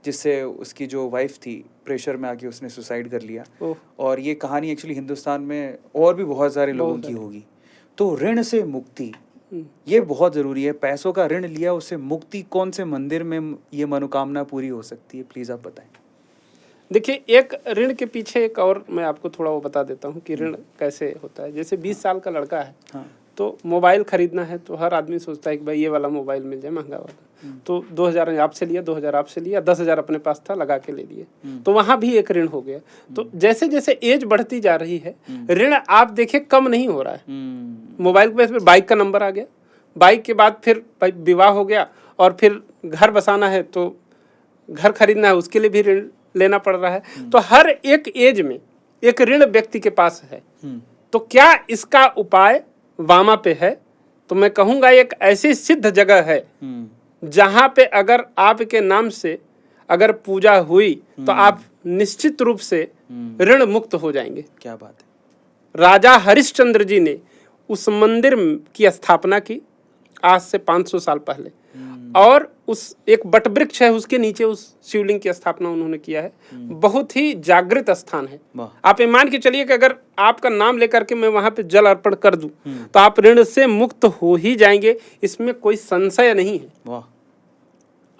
जिससे उसकी जो वाइफ थी प्रेशर में आके उसने सुसाइड कर लिया। और ये कहानी एक्चुअली हिंदुस्तान में और भी बहुत सारे लोगों की होगी। तो ऋण से मुक्ति ये बहुत ज़रूरी है। पैसों का ऋण लिया, उससे मुक्ति कौन से मंदिर में ये मनोकामना पूरी हो सकती है, प्लीज़ आप बताएं। देखिए एक ऋण के पीछे एक और मैं आपको थोड़ा वो बता देता हूँ कि ऋण कैसे होता है। जैसे 20 साल का लड़का है, तो मोबाइल खरीदना है तो हर आदमी सोचता है कि भाई ये वाला मोबाइल मिल जाए महंगा वाला, तो 2000 आपसे लिया, 2000 आपसे लिया, 10,000 अपने पास था, लगा के ले लिए, तो वहां भी एक ऋण हो गया। तो जैसे जैसे एज बढ़ती जा रही है, ऋण आप देखिए कम नहीं हो रहा है। मोबाइल पे बाइक का नंबर आ गया, बाइक के बाद फिर विवाह हो गया, और फिर घर बसाना है तो घर खरीदना है, उसके लिए भी ऋण लेना पड़ रहा है। तो हर एक एज में एक ऋण व्यक्ति के पास है। तो क्या इसका उपाय वामा पे है? तो मैं कहूँगा एक ऐसी सिद्ध जगह है जहाँ पे अगर आपके नाम से अगर पूजा हुई तो आप निश्चित रूप से ऋण मुक्त हो जाएंगे। क्या बात है। राजा हरिश्चंद्र जी ने उस मंदिर की स्थापना की आज से 500 साल पहले, और उस एक बटवृक्ष है उसके नीचे उस शिवलिंग की स्थापना उन्होंने किया है। बहुत ही जागृत स्थान है। आप ये मान के चलिए कि अगर आपका नाम लेकर के मैं वहां पे जल अर्पण कर दूं तो आप ऋण से मुक्त हो ही जाएंगे, इसमें कोई संशय नहीं है।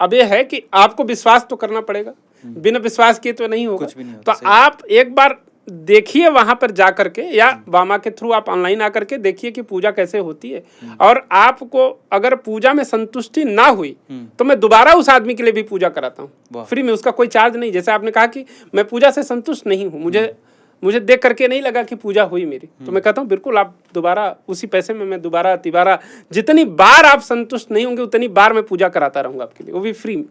अब ये है कि आपको विश्वास तो करना पड़ेगा, बिना विश्वास किए तो नहीं होगा। तो आप एक बार देखिए वहां पर जा करके, या वामा के थ्रू आप ऑनलाइन आकर के देखिए कि पूजा कैसे होती है, और आपको अगर पूजा में संतुष्टि ना हुई तो मैं दोबारा उस आदमी के लिए भी पूजा कराता हूँ फ्री में, उसका कोई चार्ज नहीं। जैसे आपने कहा कि मैं पूजा से संतुष्ट नहीं हूँ, मुझे देख करके नहीं लगा कि पूजा हुई मेरी, तो मैं कहता हूँ बिल्कुल आप दोबारा उसी पैसे में मैं दोबारा तिबारा जितनी बार आप संतुष्ट नहीं होंगे उतनी बार मैं पूजा कराता रहूंगा आपके लिए, वो भी फ्री में।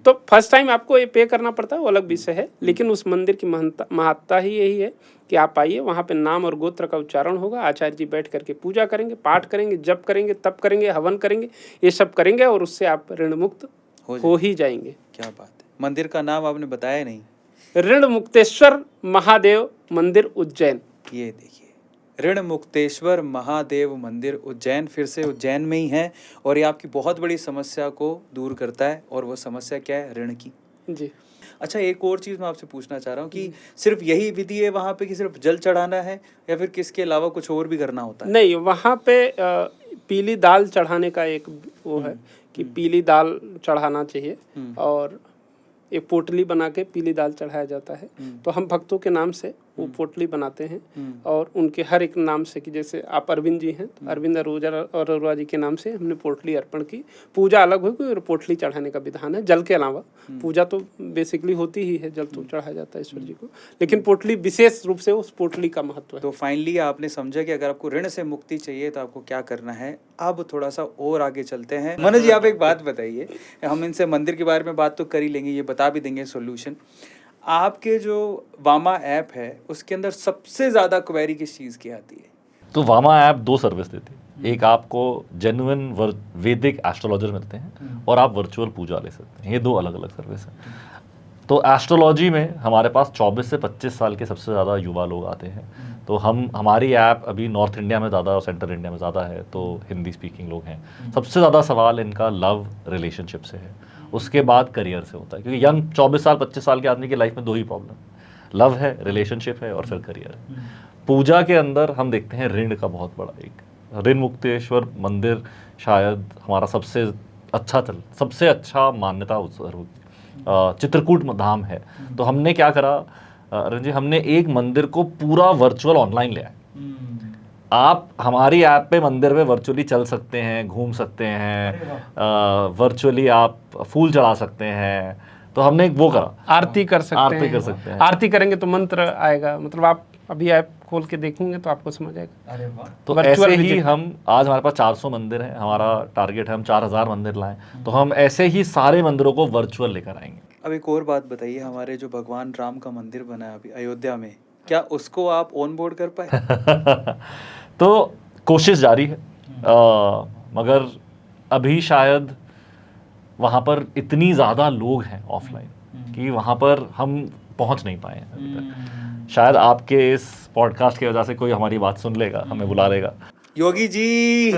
तो फर्स्ट टाइम आपको ये पे करना पड़ता है, वो अलग विषय है, लेकिन उस मंदिर की महत्ता ही यही है कि आप आइए, वहाँ पे नाम और गोत्र का उच्चारण होगा, आचार्य जी बैठ करके पूजा करेंगे, पाठ करेंगे, जप करेंगे, तप करेंगे, हवन करेंगे, ये सब करेंगे, और उससे आप ऋण मुक्त हो ही जाएंगे। क्या बात है। मंदिर का नाम आपने बताया नहीं। ऋण मुक्तेश्वर महादेव मंदिर उज्जैन। ये देखिए, ऋण मुक्तेश्वर महादेव मंदिर उज्जैन, फिर से उज्जैन में ही है, और ये आपकी बहुत बड़ी समस्या को दूर करता है। और वो समस्या क्या है? ऋण की। जी। अच्छा, एक और चीज़ मैं आपसे पूछना चाह रहा हूँ कि सिर्फ यही विधि है वहाँ पे कि सिर्फ जल चढ़ाना है, या फिर किसके अलावा कुछ और भी करना होता है? नहीं, वहाँ पे पीली दाल चढ़ाने का एक वो है कि पीली दाल चढ़ाना चाहिए, और एक पोटली बना के पीली दाल चढ़ाया जाता है। तो हम भक्तों के नाम से वो पोटली बनाते हैं, और उनके हर एक नाम से, कि जैसे आप अरविंद जी हैं तो अरविंद अरोरा जी के नाम से हमने पोटली अर्पण की। पूजा अलग होगी और पोटली चढ़ाने का विधान है। जल के अलावा पूजा तो बेसिकली होती ही है, जल तो चढ़ाया जाता है ईश्वर जी को, लेकिन पोटली विशेष रूप से उस पोटली का महत्व है। तो फाइनली आपने समझा कि अगर आपको ऋण से मुक्ति चाहिए तो आपको क्या करना है। अब थोड़ा सा और आगे चलते हैं। मनोज जी, आप एक बात बताइए, हम इनसे मंदिर के बारे में बात तो कर ही लेंगे, ये बता भी देंगे सोल्यूशन। आपके जो वामा ऐप है उसके अंदर सबसे ज़्यादा क्वेरी किस चीज़ की आती है? तो वामा ऐप 2 सर्विस देती है। एक, आपको जेन्युइन वैदिक एस्ट्रोलॉजर मिलते हैं, और आप वर्चुअल पूजा ले सकते हैं। ये 2 अलग अलग सर्विस हैं। तो एस्ट्रोलॉजी में हमारे पास 24 से 25 साल के सबसे ज़्यादा युवा लोग आते हैं। तो हमारी ऐप अभी नॉर्थ इंडिया में ज़्यादा और सेंट्रल इंडिया में ज़्यादा है, तो हिंदी स्पीकिंग लोग हैं। सबसे ज़्यादा सवाल इनका लव रिलेशनशिप से है, उसके बाद करियर से होता है, क्योंकि यंग 24 साल 25 साल के आदमी की लाइफ में 2 ही प्रॉब्लम, लव है, रिलेशनशिप है, और फिर करियर है। पूजा के अंदर हम देखते हैं ऋण का बहुत बड़ा एक ऋण मुक्तेश्वर मंदिर शायद हमारा सबसे अच्छा मान्यता चित्रकूट धाम है। तो हमने क्या करा रंजी, हमने एक मंदिर को पूरा वर्चुअल ऑनलाइन ले आए। आप हमारी ऐप पे मंदिर में वर्चुअली चल सकते हैं, घूम सकते हैं, वर्चुअली आप फूल चढ़ा सकते हैं। तो हमने एक वो करा, आरती कर सकते हैं। आरती करेंगे तो मंत्र आएगा, मतलब आप अभी ऐप खोल के देखेंगे तो आपको समझ आएगा। अरे वाह। तो ऐसे ही हम आज हमारे पास 400 मंदिर हैं, हमारा टारगेट है हम 4000 मंदिर लाएं। तो हम ऐसे ही सारे मंदिरों को वर्चुअल लेकर आएंगे। अब एक और बात बताइए, हमारे जो भगवान राम का मंदिर बना है अभी अयोध्या में, क्या उसको आप ऑन बोर्ड कर पाए? तो कोशिश जारी है, मगर अभी शायद वहाँ पर इतनी ज़्यादा लोग हैं ऑफलाइन कि वहाँ पर हम पहुँच नहीं पाए हैं अभी तक। शायद आपके इस पॉडकास्ट की वजह से कोई हमारी बात सुन लेगा, हमें बुला लेगा। योगी जी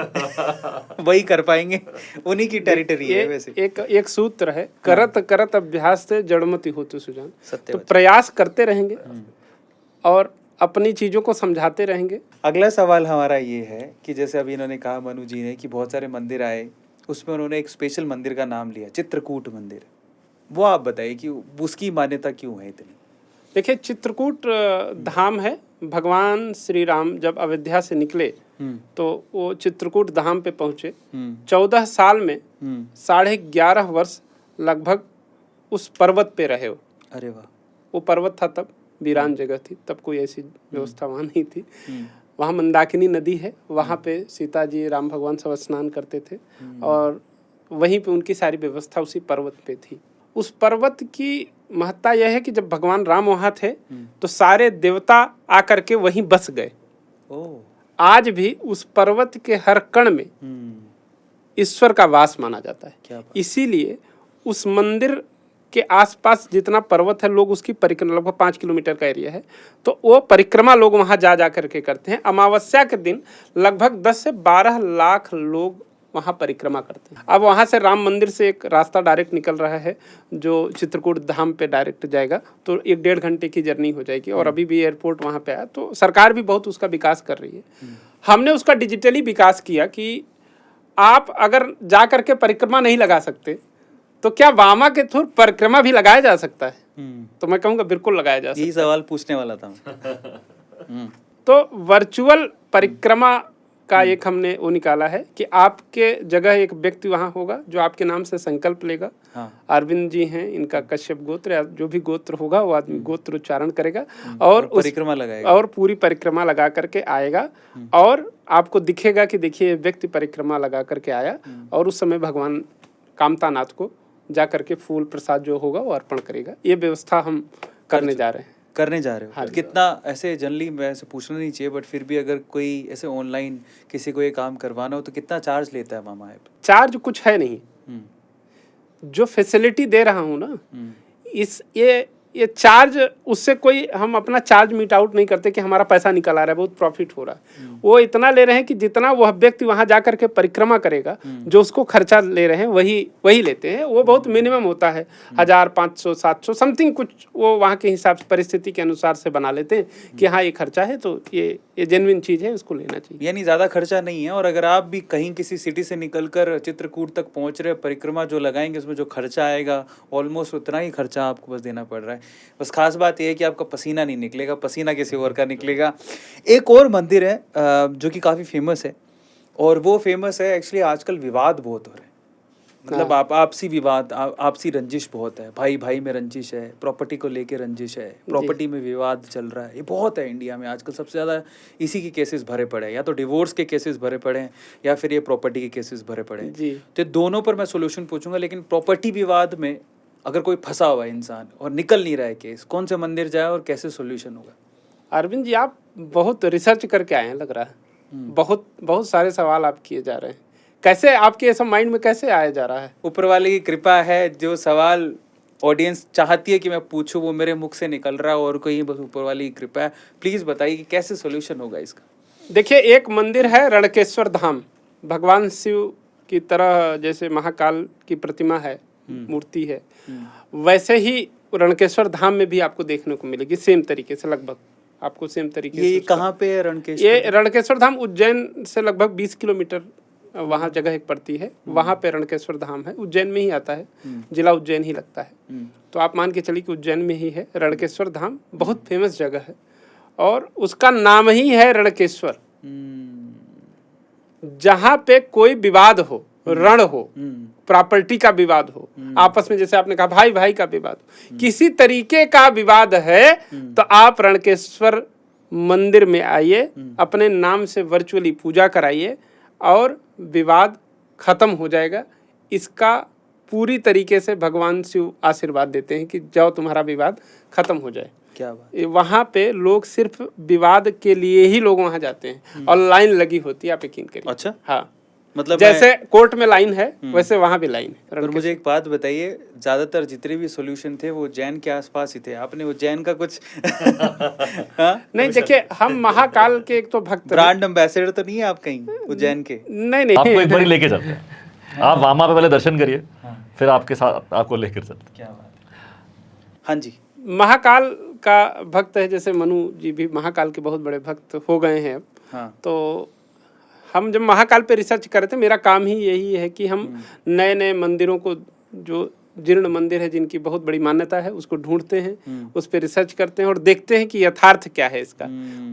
वही कर पाएंगे, उन्हीं की टेरिटरी है। वैसे एक सूत्र है, करत करत अभ्यास से जड़मति होतु सुजान। तो प्रयास करते रहेंगे और अपनी चीज़ों को समझाते रहेंगे। अगला सवाल हमारा ये है कि जैसे अभी इन्होंने कहा मनु जी ने कि बहुत सारे मंदिर आए, उसमें उन्होंने एक स्पेशल मंदिर का नाम लिया, चित्रकूट मंदिर। वो आप बताइए कि उसकी मान्यता क्यों है इतनी? देखिए, चित्रकूट धाम है। भगवान श्री राम जब अयोध्या से निकले तो वो चित्रकूट धाम पे पहुंचे। 14 साल में 11.5 वर्ष लगभग उस पर्वत पे रहे हो। अरे वाह। वो पर्वत था तब वीरान जगह थी, तब कोई ऐसी व्यवस्था वहाँ नहीं थी। वहाँ मंदाकिनी नदी है, वहाँ पे सीता जी राम भगवान सब स्नान करते थे और वहीं पे उनकी सारी व्यवस्था उसी पर्वत पे थी। उस पर्वत की महत्ता यह है कि जब भगवान राम वहाँ थे तो सारे देवता आकर के वहीं बस गए। आज भी उस पर्वत के हर कण में ईश्वर का वास माना जाता है। इसीलिए उस मंदिर के आसपास जितना पर्वत है, लोग उसकी परिक्रमा, लगभग 5 किलोमीटर का एरिया है, तो वो परिक्रमा लोग वहाँ जा करके करते हैं। अमावस्या के दिन लगभग 10 से 12 लाख लोग वहाँ परिक्रमा करते हैं। अब वहाँ से राम मंदिर से एक रास्ता डायरेक्ट निकल रहा है जो चित्रकूट धाम पे डायरेक्ट जाएगा, तो 1-1.5 घंटे की जर्नी हो जाएगी। और अभी भी एयरपोर्ट वहाँ पे आया, तो सरकार भी बहुत उसका विकास कर रही है। हमने उसका डिजिटली विकास किया कि आप अगर जा करके परिक्रमा नहीं लगा सकते तो क्या वामा के थ्रू परिक्रमा भी लगाया जा सकता है? तो मैं कहूँगा बिल्कुल लगाया जा सकता है। यही सवाल पूछने वाला था। तो वर्चुअल परिक्रमा का एक हमने वो निकाला है कि आपके जगह एक व्यक्ति वहाँ होगा जो आपके नाम से संकल्प लेगा। अरविंद जी हैं, इनका कश्यप गोत्र या जो भी गोत्र होगा वो आदमी गोत्र उच्चारण करेगा और परिक्रमा लगाएगा और पूरी परिक्रमा लगा करके आएगा और आपको दिखेगा कि देखिए व्यक्ति परिक्रमा लगा करके आया। और उस समय भगवान कामतानाथ को जा करके फूल प्रसाद जो होगा वो अर्पण करेगा। ये व्यवस्था हम करने जा रहे हो। हाँ, कितना ऐसे जनरली वैसे पूछना नहीं चाहिए, बट फिर भी अगर कोई ऐसे ऑनलाइन किसी को ये काम करवाना हो तो कितना चार्ज लेता है मामा ऐप? चार्ज कुछ है नहीं, जो फैसिलिटी दे रहा हूँ ना, इस ये चार्ज उससे कोई हम अपना चार्ज मीट आउट नहीं करते कि हमारा पैसा निकल आ रहा है, बहुत प्रॉफिट हो रहा है। वो इतना ले रहे हैं कि जितना वह व्यक्ति वहां जा करके परिक्रमा करेगा, जो उसको खर्चा ले रहे हैं वही लेते हैं। वो बहुत मिनिमम होता है, 1000, 500, 700 समथिंग कुछ वो वहाँ के हिसाब से परिस्थिति के अनुसार से बना लेते हैं कि हाँ ये खर्चा है तो ये जेन्युइन चीज़ है, उसको लेना चाहिए। यानी ज़्यादा खर्चा नहीं है। और अगर आप भी कहीं किसी सिटी से निकलकर चित्रकूट तक पहुँच रहे, परिक्रमा जो लगाएंगे उसमें जो खर्चा आएगा ऑलमोस्ट उतना ही खर्चा आपको बस देना पड़ रहा है। बस खास बात यह है कि आपका पसीना नहीं निकलेगा, पसीना किसी और का निकलेगा। एक और मंदिर है जो कि काफ़ी फेमस है, और वो फेमस है एक्चुअली आजकल विवाद बहुत हो रहे हैं। मतलब आपसी विवाद, आपसी रंजिश बहुत है, भाई भाई में रंजिश है, प्रॉपर्टी को लेके रंजिश है, प्रॉपर्टी में विवाद चल रहा है। ये बहुत है इंडिया में आजकल, सबसे ज़्यादा इसी के केसेस भरे पड़े हैं, या तो डिवोर्स के केसेस भरे पड़े हैं या फिर ये प्रॉपर्टी के केसेस भरे पड़े हैं। तो दोनों पर मैं सोल्यूशन पूछूंगा, लेकिन प्रॉपर्टी विवाद में अगर कोई फंसा हुआ है इंसान और निकल नहीं रहा है केस, कौन से मंदिर जाए और कैसे सोल्यूशन होगा? अरविंद जी, आप बहुत रिसर्च करके आए हैं लग रहा है। बहुत सारे सवाल आप किए जा रहे हैं। कैसे आपके ऐसा माइंड में कैसे आया जा रहा है? ऊपर वाले की कृपा है, जो सवाल ऑडियंस चाहती है कि मैं पूछूं वो मेरे मुख से निकल रहा है, और कोई बस ऊपर वाली की कृपा है। प्लीज़ बताइए कि कैसे सोल्यूशन होगा इसका? देखिए, एक मंदिर है रणकेश्वर धाम, भगवान शिव की तरह जैसे महाकाल की प्रतिमा है, मूर्ति है, वैसे ही रणकेश्वर धाम में भी आपको देखने को मिलेगी सेम तरीके से, लगभग आपको सेम तरीके से। ये कहाँ पे है रणकेश्वर? ये रणकेश्वर धाम उज्जैन से लगभग 20 किलोमीटर वहाँ जगह एक पड़ती है, वहाँ पे रणकेश्वर धाम है। उज्जैन में ही आता है, जिला उज्जैन ही लगता है। तो आप मान के चलिए कि उज्जैन में ही है रणकेश्वर धाम। बहुत फेमस जगह है और उसका नाम ही है रणकेश्वर। जहाँ पे कोई विवाद हो, रण हो, प्रॉपर्टी का विवाद हो, आपस में जैसे आपने कहा भाई भाई का विवाद हो, किसी तरीके का विवाद है तो आप रणकेश्वर मंदिर में आइए, अपने नाम से वर्चुअली पूजा कराइए और विवाद खत्म हो जाएगा। इसका पूरी तरीके से भगवान शिव आशीर्वाद देते हैं कि जाओ तुम्हारा विवाद खत्म हो जाए। क्या बात? वहाँ पे लोग सिर्फ विवाद के लिए ही लोग वहाँ जाते हैं और लाइन लगी होती है, आप यकीन करिए। अच्छा, हाँ, मतलब जैसे कोर्ट में लाइन है वैसे वहाँ भी लाइन है। पर मुझे एक बात बताइए, ज्यादातर जितने भी सॉल्यूशन थे वो उज्जैन के आसपास ही थे, आपने उज्जैन का कुछ नहीं, देखिए हम महाकाल के एक तो भक्त, ब्रांड एम्बेसडर तो नहीं है आप कहीं उज्जैन के? नहीं आपको एक बार लेके चलते हैं। आप वामा पे पहले दर्शन करिए, फिर आपके साथ आपको लेकर चलते हैं। क्या बात? हाँ जी, महाकाल का भक्त है, जैसे मनु जी भी महाकाल के बहुत बड़े भक्त हो गए हैं। हाँ। तो हम जब महाकाल पे रिसर्च कर रहे थे, मेरा काम ही यही है कि हम नए नए मंदिरों को जो जीर्ण मंदिर है जिनकी बहुत बड़ी मान्यता है, उसको ढूंढते हैं, उस पर रिसर्च करते हैं और देखते हैं कि यथार्थ क्या है इसका,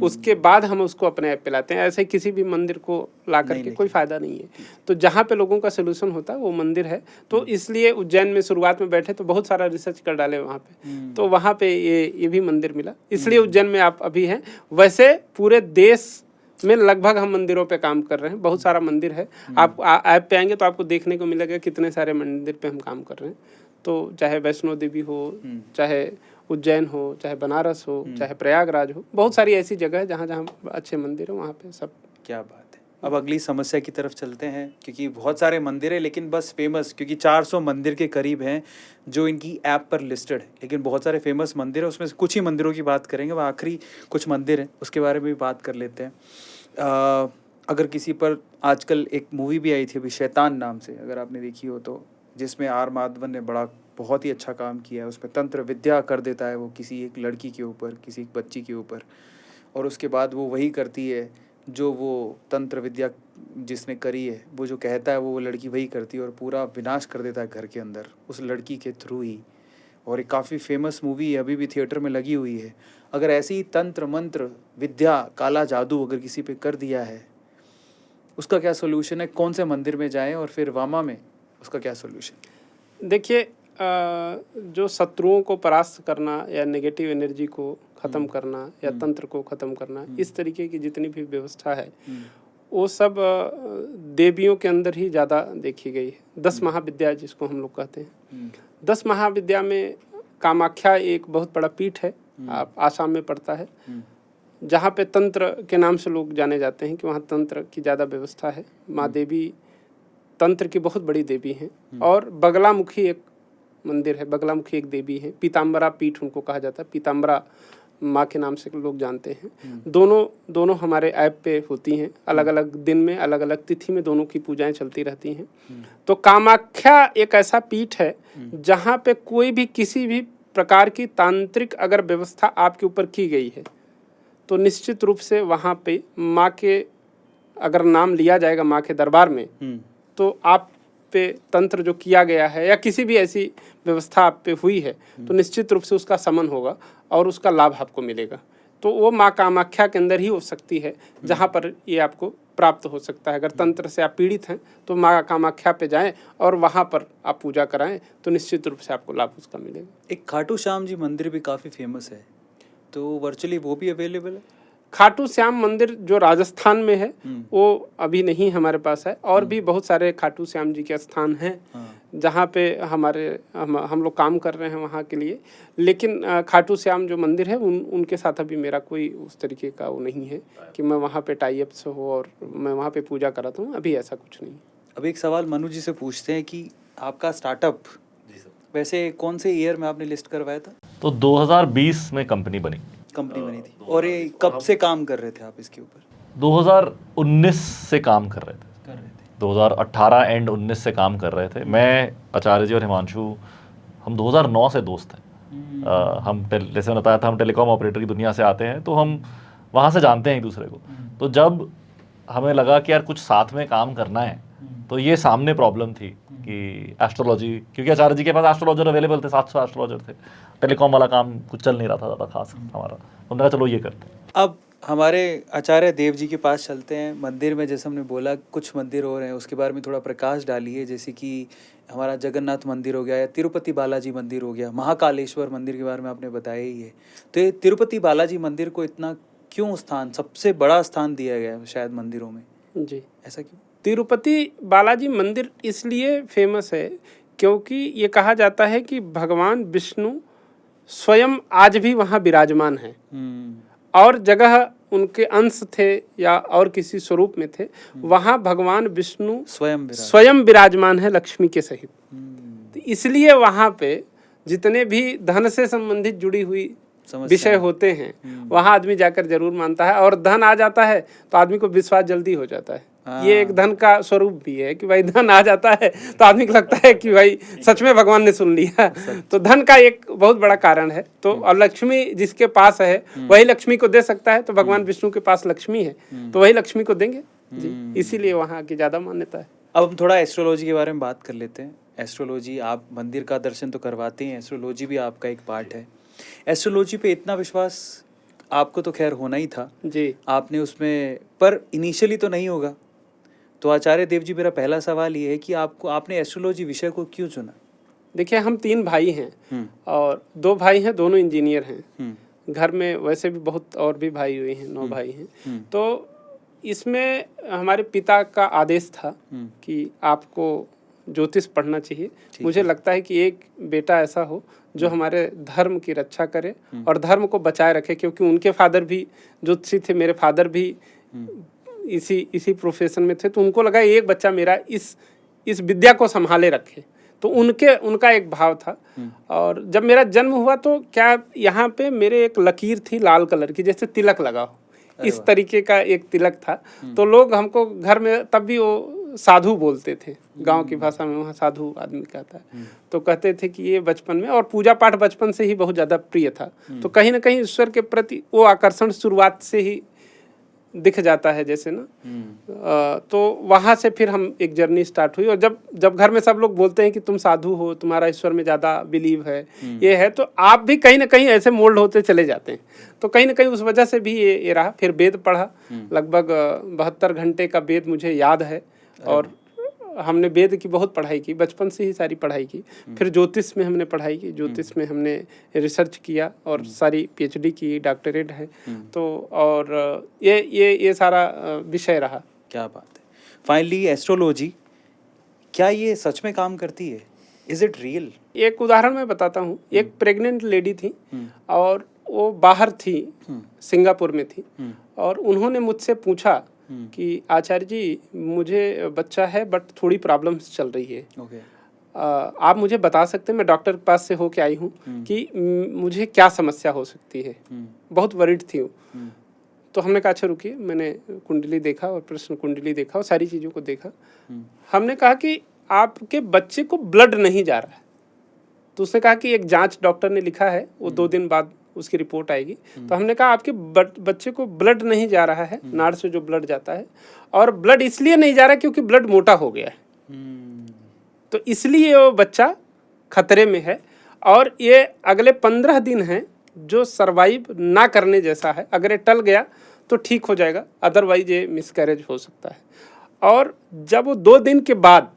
उसके बाद हम उसको अपने ऐप पे लाते हैं। ऐसे किसी भी मंदिर को ला करके कोई फायदा नहीं है। तो जहाँ पे लोगों का सोल्यूशन होता है वो मंदिर है। तो इसलिए उज्जैन में शुरुआत में बैठे तो बहुत सारा रिसर्च कर डाले वहाँ पे, तो वहाँ पे ये भी मंदिर मिला, इसलिए उज्जैन में आप अभी हैं। वैसे पूरे देश में लगभग हम मंदिरों पे काम कर रहे हैं, बहुत सारा मंदिर है। आप ऐप पे आएंगे तो आपको देखने को मिलेगा कितने सारे मंदिर पे हम काम कर रहे हैं। तो चाहे वैष्णो देवी हो, चाहे उज्जैन हो, चाहे बनारस हो, चाहे प्रयागराज हो, बहुत सारी ऐसी जगह है जहाँ जहाँ अच्छे मंदिर है, वहाँ पे सब। क्या बात है। अब अगली समस्या की तरफ चलते हैं, क्योंकि बहुत सारे मंदिर है लेकिन बस फेमस, क्योंकि 400 मंदिर के करीब हैं जो इनकी ऐप पर लिस्टेड है, लेकिन बहुत सारे फेमस मंदिर है, उसमें से कुछ ही मंदिरों की बात करेंगे। वो आखिरी कुछ मंदिर हैं उसके बारे में भी बात कर लेते हैं। अगर किसी पर आजकल एक मूवी भी आई थी अभी शैतान नाम से, अगर आपने देखी हो तो, जिसमें आर माधवन ने बहुत ही अच्छा काम किया है। उसमें तंत्र विद्या कर देता है वो किसी एक लड़की के ऊपर, किसी एक बच्ची के ऊपर, और उसके बाद वो वही करती है जो वो तंत्र विद्या जिसने करी है, वो जो कहता है वो लड़की वही करती है और पूरा विनाश कर देता है घर के अंदर उस लड़की के थ्रू ही। और एक काफ़ी फेमस मूवी है, अभी भी थिएटर में लगी हुई है। अगर ऐसी तंत्र मंत्र विद्या काला जादू अगर किसी पे कर दिया है, उसका क्या सोल्यूशन है? कौन से मंदिर में जाएं और फिर वामा में उसका क्या सोल्यूशन? देखिए, जो शत्रुओं को परास्त करना या नेगेटिव एनर्जी को ख़त्म करना या तंत्र को ख़त्म करना, इस तरीके की जितनी भी व्यवस्था है वो सब देवियों के अंदर ही ज़्यादा देखी गई है। 10 महाविद्या जिसको हम लोग कहते हैं, 10 महाविद्या में कामाख्या एक बहुत बड़ा पीठ है, आप आसाम में पड़ता है, जहाँ पे तंत्र के नाम से लोग जाने जाते हैं कि वहाँ तंत्र की ज़्यादा व्यवस्था है। माँ देवी तंत्र की बहुत बड़ी देवी हैं। और बगलामुखी एक मंदिर है, बगलामुखी एक देवी है, पीताम्बरा पीठ उनको कहा जाता है, पीताम्बरा माँ के नाम से लोग जानते हैं। दोनों हमारे ऐप पे होती हैं, अलग अलग दिन में अलग अलग तिथि में दोनों की पूजाएं चलती रहती हैं। तो कामाख्या एक ऐसा पीठ है जहाँ पे कोई भी किसी भी प्रकार की तांत्रिक अगर व्यवस्था आपके ऊपर की गई है तो निश्चित रूप से वहाँ पे माँ के अगर नाम लिया जाएगा माँ के दरबार में, तो आप पे तंत्र जो किया गया है या किसी भी ऐसी व्यवस्था आप पे हुई है तो निश्चित रूप से उसका समन होगा और उसका लाभ आपको मिलेगा। तो वो माँ कामाख्या के अंदर ही हो सकती है जहाँ पर ये आपको प्राप्त हो सकता है। अगर तंत्र से आप पीड़ित हैं तो माँ कामाख्या पे जाएं और वहाँ पर आप पूजा कराएं तो निश्चित रूप से आपको लाभ उसका मिलेगा। एक खाटू श्याम जी मंदिर भी काफ़ी फेमस है, तो वर्चुअली वो भी अवेलेबल है? खाटू श्याम मंदिर जो राजस्थान में है वो अभी नहीं हमारे पास है, और भी बहुत सारे खाटू श्याम जी के स्थान हैं जहाँ पे हम लोग काम कर रहे हैं वहाँ के लिए। लेकिन खाटू श्याम जो मंदिर है उनके साथ अभी मेरा कोई उस तरीके का वो नहीं है कि मैं वहाँ पे टाई अप से हो और मैं वहाँ पे पूजा कराता हूँ, अभी ऐसा कुछ नहीं। अब एक सवाल मनु जी से पूछते हैं कि आपका स्टार्टअप वैसे कौन से ईयर में आपने लिस्ट करवाया था? तो 2020 में कंपनी बनी थी। और ये कब से काम कर रहे थे आप इसके ऊपर? 2019 से काम कर रहे थे 2018 एंड 19 से काम कर रहे थे। मैं, आचार्य जी और हिमांशु, हम 2009 से दोस्त हैं। हम जैसे मैंने बताया था, हम टेलीकॉम ऑपरेटर की दुनिया से आते हैं, तो हम वहाँ से जानते हैं एक दूसरे को। तो जब हमें लगा कि यार कुछ साथ में काम करना है, तो ये सामने प्रॉब्लम थी कि एस्ट्रोलॉजी, क्योंकि आचार्य जी के पास एस्ट्रोलॉजर अवेलेबल थे, 700 एस्ट्रोलॉजर थे, टेलीकॉम वाला काम कुछ चल नहीं रहा था ज़्यादा खास हमारा। हमने कहा चलो ये करते हैं। अब हमारे आचार्य देव जी के पास चलते हैं। मंदिर में जैसे हमने बोला कुछ मंदिर और हैं, उसके बारे में थोड़ा प्रकाश डालिए। जैसे कि हमारा जगन्नाथ मंदिर हो गया या तिरुपति बालाजी मंदिर हो गया, महाकालेश्वर मंदिर के बारे में आपने बताया ही है। तो ये तिरुपति बालाजी मंदिर को इतना क्यों स्थान, सबसे बड़ा स्थान दिया गया है शायद मंदिरों में? जी, ऐसा क्यों? तिरुपति बालाजी मंदिर इसलिए फेमस है क्योंकि ये कहा जाता है कि भगवान विष्णु स्वयं आज भी वहाँ विराजमान है, और जगह उनके अंश थे या और किसी स्वरूप में थे, वहाँ भगवान विष्णु स्वयं विराजमान है लक्ष्मी के सहित। तो इसलिए वहाँ पे जितने भी धन से संबंधित जुड़ी हुई विषय होते हैं वहाँ आदमी जाकर जरूर मानता है, और धन आ जाता है तो आदमी को विश्वास जल्दी हो जाता है। ये एक धन का स्वरूप भी है कि भाई धन आ जाता है तो आदमी को लगता है कि भाई सच में भगवान ने सुन लिया। तो धन का एक बहुत बड़ा कारण है। तो और लक्ष्मी जिसके पास है वही लक्ष्मी को दे सकता है, तो भगवान विष्णु के पास लक्ष्मी है तो वही लक्ष्मी को देंगे जी, इसीलिए वहाँ की ज़्यादा मान्यता है। अब हम थोड़ा एस्ट्रोलॉजी के बारे में बात कर लेते हैं। एस्ट्रोलॉजी, आप मंदिर का दर्शन तो करवाते हैं, एस्ट्रोलॉजी भी आपका एक पार्ट है। एस्ट्रोलॉजी पे इतना विश्वास आपको तो खैर होना ही था जी। आपने उसमें, पर इनिशियली तो नहीं होगा। तो आचार्य देव जी, मेरा पहला सवाल ये है कि आपने एस्ट्रोलॉजी विषय को क्यों चुना? देखिए, हम 3 भाई हैं और 2 भाई हैं, दोनों इंजीनियर हैं। घर में वैसे भी बहुत और भी भाई हुए हैं, 9 भाई हैं। तो इसमें हमारे पिता का आदेश था कि आपको ज्योतिष पढ़ना चाहिए। मुझे लगता है कि एक बेटा ऐसा हो जो हमारे धर्म की रक्षा करे और धर्म को बचाए रखे, क्योंकि उनके फादर भी ज्योतिषी थे, मेरे फादर भी इसी प्रोफेशन में थे। तो उनको लगा एक बच्चा मेरा इस विद्या को संभाले रखे, तो उनका एक भाव था। और जब मेरा जन्म हुआ तो क्या यहाँ पे मेरे एक लकीर थी लाल कलर की, जैसे तिलक लगा हो, इस तरीके का एक तिलक था। तो लोग हमको घर में, तब भी वो साधु बोलते थे, गांव की भाषा में वहाँ साधु आदमी कहता है, तो कहते थे कि ये बचपन में, और पूजा पाठ बचपन से ही बहुत ज़्यादा प्रिय था। तो कहीं ना कहीं ईश्वर के प्रति वो आकर्षण शुरुआत से ही दिख जाता है जैसे ना। तो वहाँ से फिर हम एक जर्नी स्टार्ट हुई। और जब घर में सब लोग बोलते हैं कि तुम साधु हो, तुम्हारा ईश्वर में ज़्यादा बिलीव है, ये है, तो आप भी कहीं ना कहीं ऐसे मोल्ड होते चले जाते हैं। तो कहीं ना कहीं उस वजह से भी ये रहा। फिर वेद पढ़ा, लगभग 72 घंटे का वेद मुझे याद है। और हमने वेद की बहुत पढ़ाई की, बचपन से ही सारी पढ़ाई की। फिर ज्योतिष में हमने पढ़ाई की, ज्योतिष में हमने रिसर्च किया और सारी PhD की, डॉक्टरेट है। तो और ये सारा विषय रहा। क्या बात है। फाइनली एस्ट्रोलॉजी क्या ये सच में काम करती है? Is it real? एक उदाहरण मैं बताता हूँ। एक प्रेग्नेंट लेडी थी और वो बाहर थी, सिंगापुर में थी, और उन्होंने मुझसे पूछा कि आचार्य जी, मुझे बच्चा है बट थोड़ी प्रॉब्लम्स चल रही है। आप मुझे बता सकते हैं, मैं डॉक्टर के पास से होके आई हूँ, कि मुझे क्या समस्या हो सकती है। बहुत वरिड थी वो। तो हमने कहा अच्छा रुकिए, मैंने कुंडली देखा और प्रश्न कुंडली देखा और सारी चीज़ों को देखा। हमने कहा कि आपके बच्चे को ब्लड नहीं जा रहा है। तो उसने कहा कि एक जांच डॉक्टर ने लिखा है, वो 2 दिन बाद उसकी रिपोर्ट आएगी। तो हमने कहा आपके बच्चे को ब्लड नहीं जा रहा है, नाड़ से जो ब्लड जाता है, और ब्लड इसलिए नहीं जा रहा क्योंकि ब्लड मोटा हो गया है। तो इसलिए वो बच्चा खतरे में है, और ये अगले 15 दिन हैं जो सरवाइव ना करने जैसा है। अगर ये टल गया तो ठीक हो जाएगा, अदरवाइज ये मिसकैरेज हो सकता है। और जब वो 2 दिन के बाद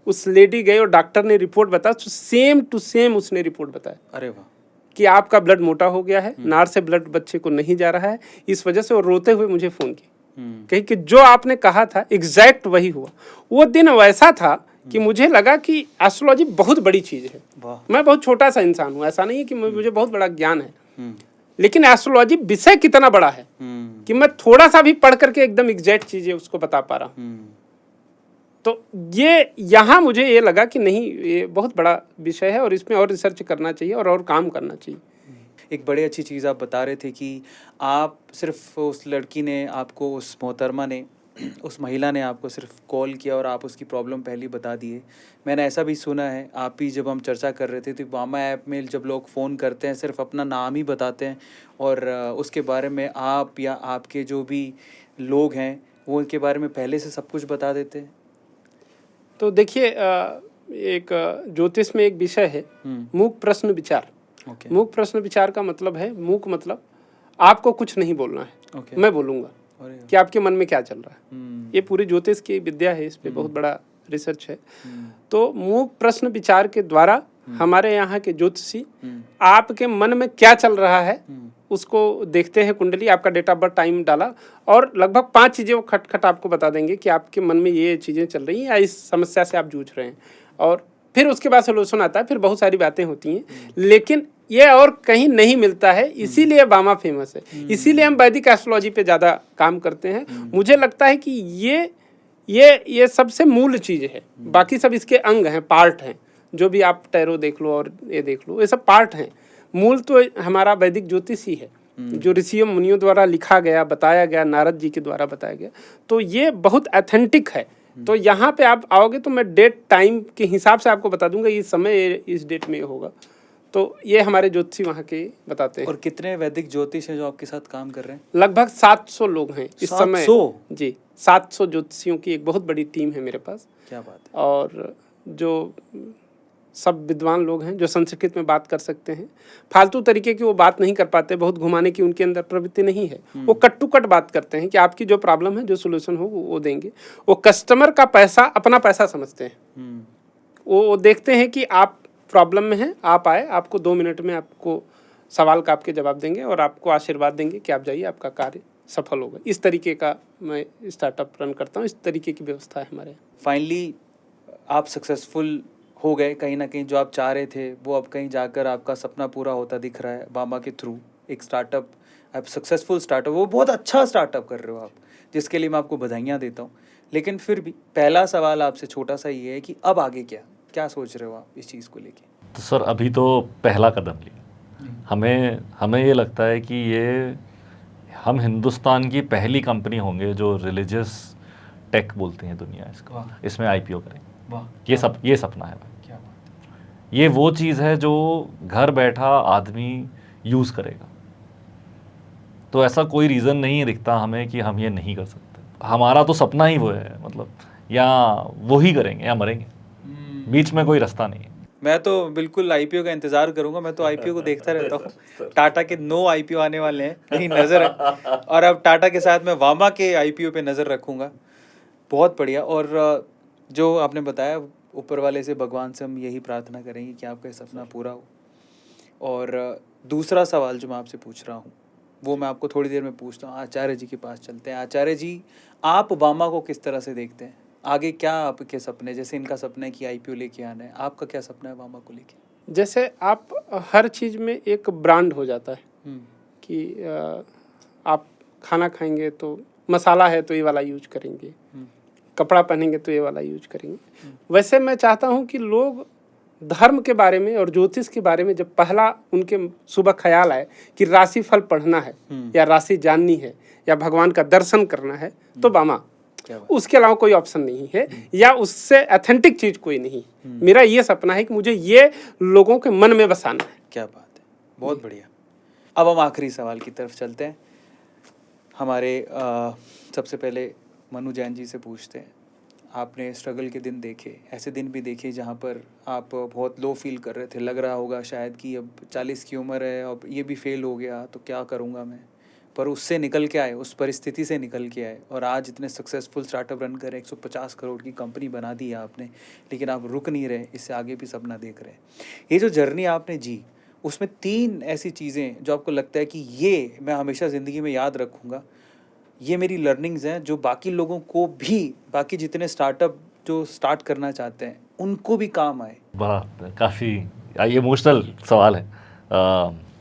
उस लेडी गई और डॉक्टर ने रिपोर्ट बताया, तो सेम टू सेम उसने रिपोर्ट बताया। अरे वाह। कि आपका ब्लड मोटा हो गया है, नाड़ से ब्लड बच्चे को नहीं जा रहा है। इस वजह से वो रोते हुए मुझे फ़ोन की, कही कि जो आपने कहा था एग्जैक्ट वही हुआ। वो दिन वैसा था कि मुझे लगा कि एस्ट्रोलॉजी बहुत बड़ी चीज़ है। मैं बहुत छोटा सा इंसान हूँ, ऐसा नहीं है कि मुझे बहुत बड़ा ज्ञान है, लेकिन एस्ट्रोलॉजी विषय कितना बड़ा है कि मैं थोड़ा सा भी पढ़ करके एकदम एग्जैक्ट चीज़ें उसको बता पा रहा हूँ। तो ये यहाँ मुझे ये लगा कि नहीं, ये बहुत बड़ा विषय है और इसमें और रिसर्च करना चाहिए और काम करना चाहिए। एक बड़ी अच्छी चीज़ आप बता रहे थे कि आप सिर्फ, उस लड़की ने आपको, उस मोहतरमा ने, उस महिला ने आपको सिर्फ कॉल किया और आप उसकी प्रॉब्लम पहले बता दिए। मैंने ऐसा भी सुना है, आप ही जब हम चर्चा कर रहे थे, तो मामा ऐप में जब लोग फ़ोन करते हैं सिर्फ अपना नाम ही बताते हैं और उसके बारे में आप या आपके जो भी लोग हैं वो उनके बारे में पहले से सब कुछ बता देते हैं। तो देखिए, एक ज्योतिष में एक विषय है मूक प्रश्न विचार। मूक प्रश्न विचार का मतलब है, मूक मतलब आपको कुछ नहीं बोलना है, मैं बोलूँगा कि आपके मन में क्या चल रहा है। ये पूरी ज्योतिष की विद्या है, इस पे बहुत बड़ा रिसर्च है। तो मूक प्रश्न विचार के द्वारा हमारे यहाँ के ज्योतिषी आपके मन में क्या चल रहा है उसको देखते हैं। कुंडली, आपका डेट ऑफ बर्थ, टाइम डाला और लगभग 5 चीज़ें वो खटखट आपको बता देंगे कि आपके मन में ये चीज़ें चल रही हैं या इस समस्या से आप जूझ रहे हैं। और फिर उसके बाद सोल्यूशन आता है, फिर बहुत सारी बातें होती हैं, लेकिन ये और कहीं नहीं मिलता है। इसीलिए बामा फेमस है, इसीलिए हम वैदिक एस्ट्रोलॉजी पे ज़्यादा काम करते हैं। मुझे लगता है कि ये सबसे मूल चीज़ है, बाकी सब इसके अंग हैं, पार्ट हैं। जो भी आप टैरो देख लो और ये देख लो, ये सब पार्ट हैं। मूल तो हमारा वैदिक ज्योतिष ही है, जो ऋषियों मुनियों द्वारा लिखा गया, बताया गया, नारद जी के द्वारा बताया गया। तो ये बहुत ऑथेंटिक है। तो यहाँ पे आप आओगे तो मैं डेट टाइम के हिसाब से आपको बता दूंगा, इस समय इस डेट में होगा। तो ये हमारे ज्योतिषी वहाँ के बताते हैं। और कितने वैदिक ज्योतिष हैं जो आपके साथ काम कर रहे हैं? लगभग 700 लोग हैं इस समय। 700? जी, 700 ज्योतिषियों की एक बहुत बड़ी टीम है मेरे पास। क्या बात है। और जो सब विद्वान लोग हैं जो संस्कृत में बात कर सकते हैं, फालतू तरीके की वो बात नहीं कर पाते, बहुत घुमाने की उनके अंदर प्रवृत्ति नहीं है। वो कट टू कट बात करते हैं कि आपकी जो प्रॉब्लम है, जो सोल्यूशन हो वो देंगे। वो कस्टमर का पैसा अपना पैसा समझते हैं। वो देखते हैं कि आप प्रॉब्लम में हैं, आप आए, आपको 2 मिनट में आपको सवाल का आपके जवाब देंगे और आपको आशीर्वाद देंगे कि आप जाइए, आपका कार्य सफल होगा। इस तरीके का मैं स्टार्टअप रन करता हूँ, इस तरीके की व्यवस्था है हमारे यहाँ। फाइनली आप सक्सेसफुल हो गए, कहीं ना कहीं जो आप चाह रहे थे वो अब कहीं जाकर आपका सपना पूरा होता दिख रहा है वामा के थ्रू। एक स्टार्टअप, आप सक्सेसफुल स्टार्टअप, वो बहुत अच्छा स्टार्टअप कर रहे हो आप, जिसके लिए मैं आपको बधाइयाँ देता हूँ। लेकिन फिर भी पहला सवाल आपसे छोटा सा ये है कि अब आगे क्या सोच रहे हो आप इस चीज़ को लेके? तो सर अभी तो पहला कदम लिया। हमें ये लगता है कि ये हम हिंदुस्तान की पहली कंपनी होंगे जो रिलीजियस टेक बोलते हैं दुनिया इसको, इसमें आईपीओ करेंगे। ये सपना है भाई। क्या बात है। ये वो चीज़ है जो घर बैठा आदमी यूज़ करेगा। तो ऐसा कोई रीज़न नहीं दिखता हमें कि हम ये नहीं कर सकते। हमारा तो सपना ही वो है, मतलब या वो ही करेंगे या मरेंगे, बीच में कोई रास्ता नहीं है। मैं तो बिल्कुल आईपीओ का इंतजार करूंगा। मैं तो आईपीओ को देखता रहता हूँ। टाटा के 9 आईपीओ आने वाले हैं, मेरी नज़र है, और अब टाटा के साथ मैं वामा के आईपीओ पे नज़र रखूँगा। बहुत बढ़िया। और जो आपने बताया, ऊपर वाले से, भगवान से हम यही प्रार्थना करेंगे कि आपका सपना पूरा हो। और दूसरा सवाल जो मैं आपसे पूछ रहा हूँ वो मैं आपको थोड़ी देर में पूछता हूँ। आचार्य जी के पास चलते हैं। आचार्य जी, आप वामा को किस तरह से देखते हैं? आगे क्या आपके सपने, जैसे इनका सपना है कि आईपीओ लेके आना है, आपका क्या सपना है वामा को लेके? जैसे आप हर चीज़ में एक ब्रांड हो जाता है कि आप खाना खाएंगे तो मसाला है तो ये वाला यूज करेंगे, कपड़ा पहनेंगे तो ये वाला यूज करेंगे। वैसे मैं चाहता हूँ कि लोग धर्म के बारे में और ज्योतिष के बारे में जब पहला उनके सुबह ख्याल आए कि राशि फल पढ़ना है या राशि जाननी है या भगवान का दर्शन करना है तो वामा, उसके अलावा कोई ऑप्शन नहीं है या उससे ऑथेंटिक चीज कोई नहीं। मेरा ये सपना है कि मुझे ये लोगों के मन में बसाना है। क्या बात है, बहुत बढ़िया। अब हम आखिरी सवाल की तरफ चलते हैं। हमारे सबसे पहले मनु जैन जी से पूछते हैं। आपने स्ट्रगल के दिन देखे, ऐसे दिन भी देखे जहाँ पर आप बहुत लो फील कर रहे थे, लग रहा होगा शायद कि अब 40 की उम्र है, अब ये भी फेल हो गया तो क्या करूँगा मैं, पर उससे निकल के आए, उस परिस्थिति से निकल के आए और आज इतने सक्सेसफुल स्टार्टअप रन करें, 150 करोड़ की कंपनी बना दी है आपने। लेकिन आप रुक नहीं रहे, इससे आगे भी सपना देख रहे हैं। ये जो जर्नी आपने जी, उसमें 3 ऐसी चीज़ें जो आपको लगता है कि ये मैं हमेशा ज़िंदगी में याद रखूँगा, ये मेरी लर्निंग्स हैं जो बाकी लोगों को भी, बाकी जितने स्टार्टअप जो स्टार्ट करना चाहते हैं उनको भी काम आए। वाह, काफ़ी ये इमोशनल सवाल है।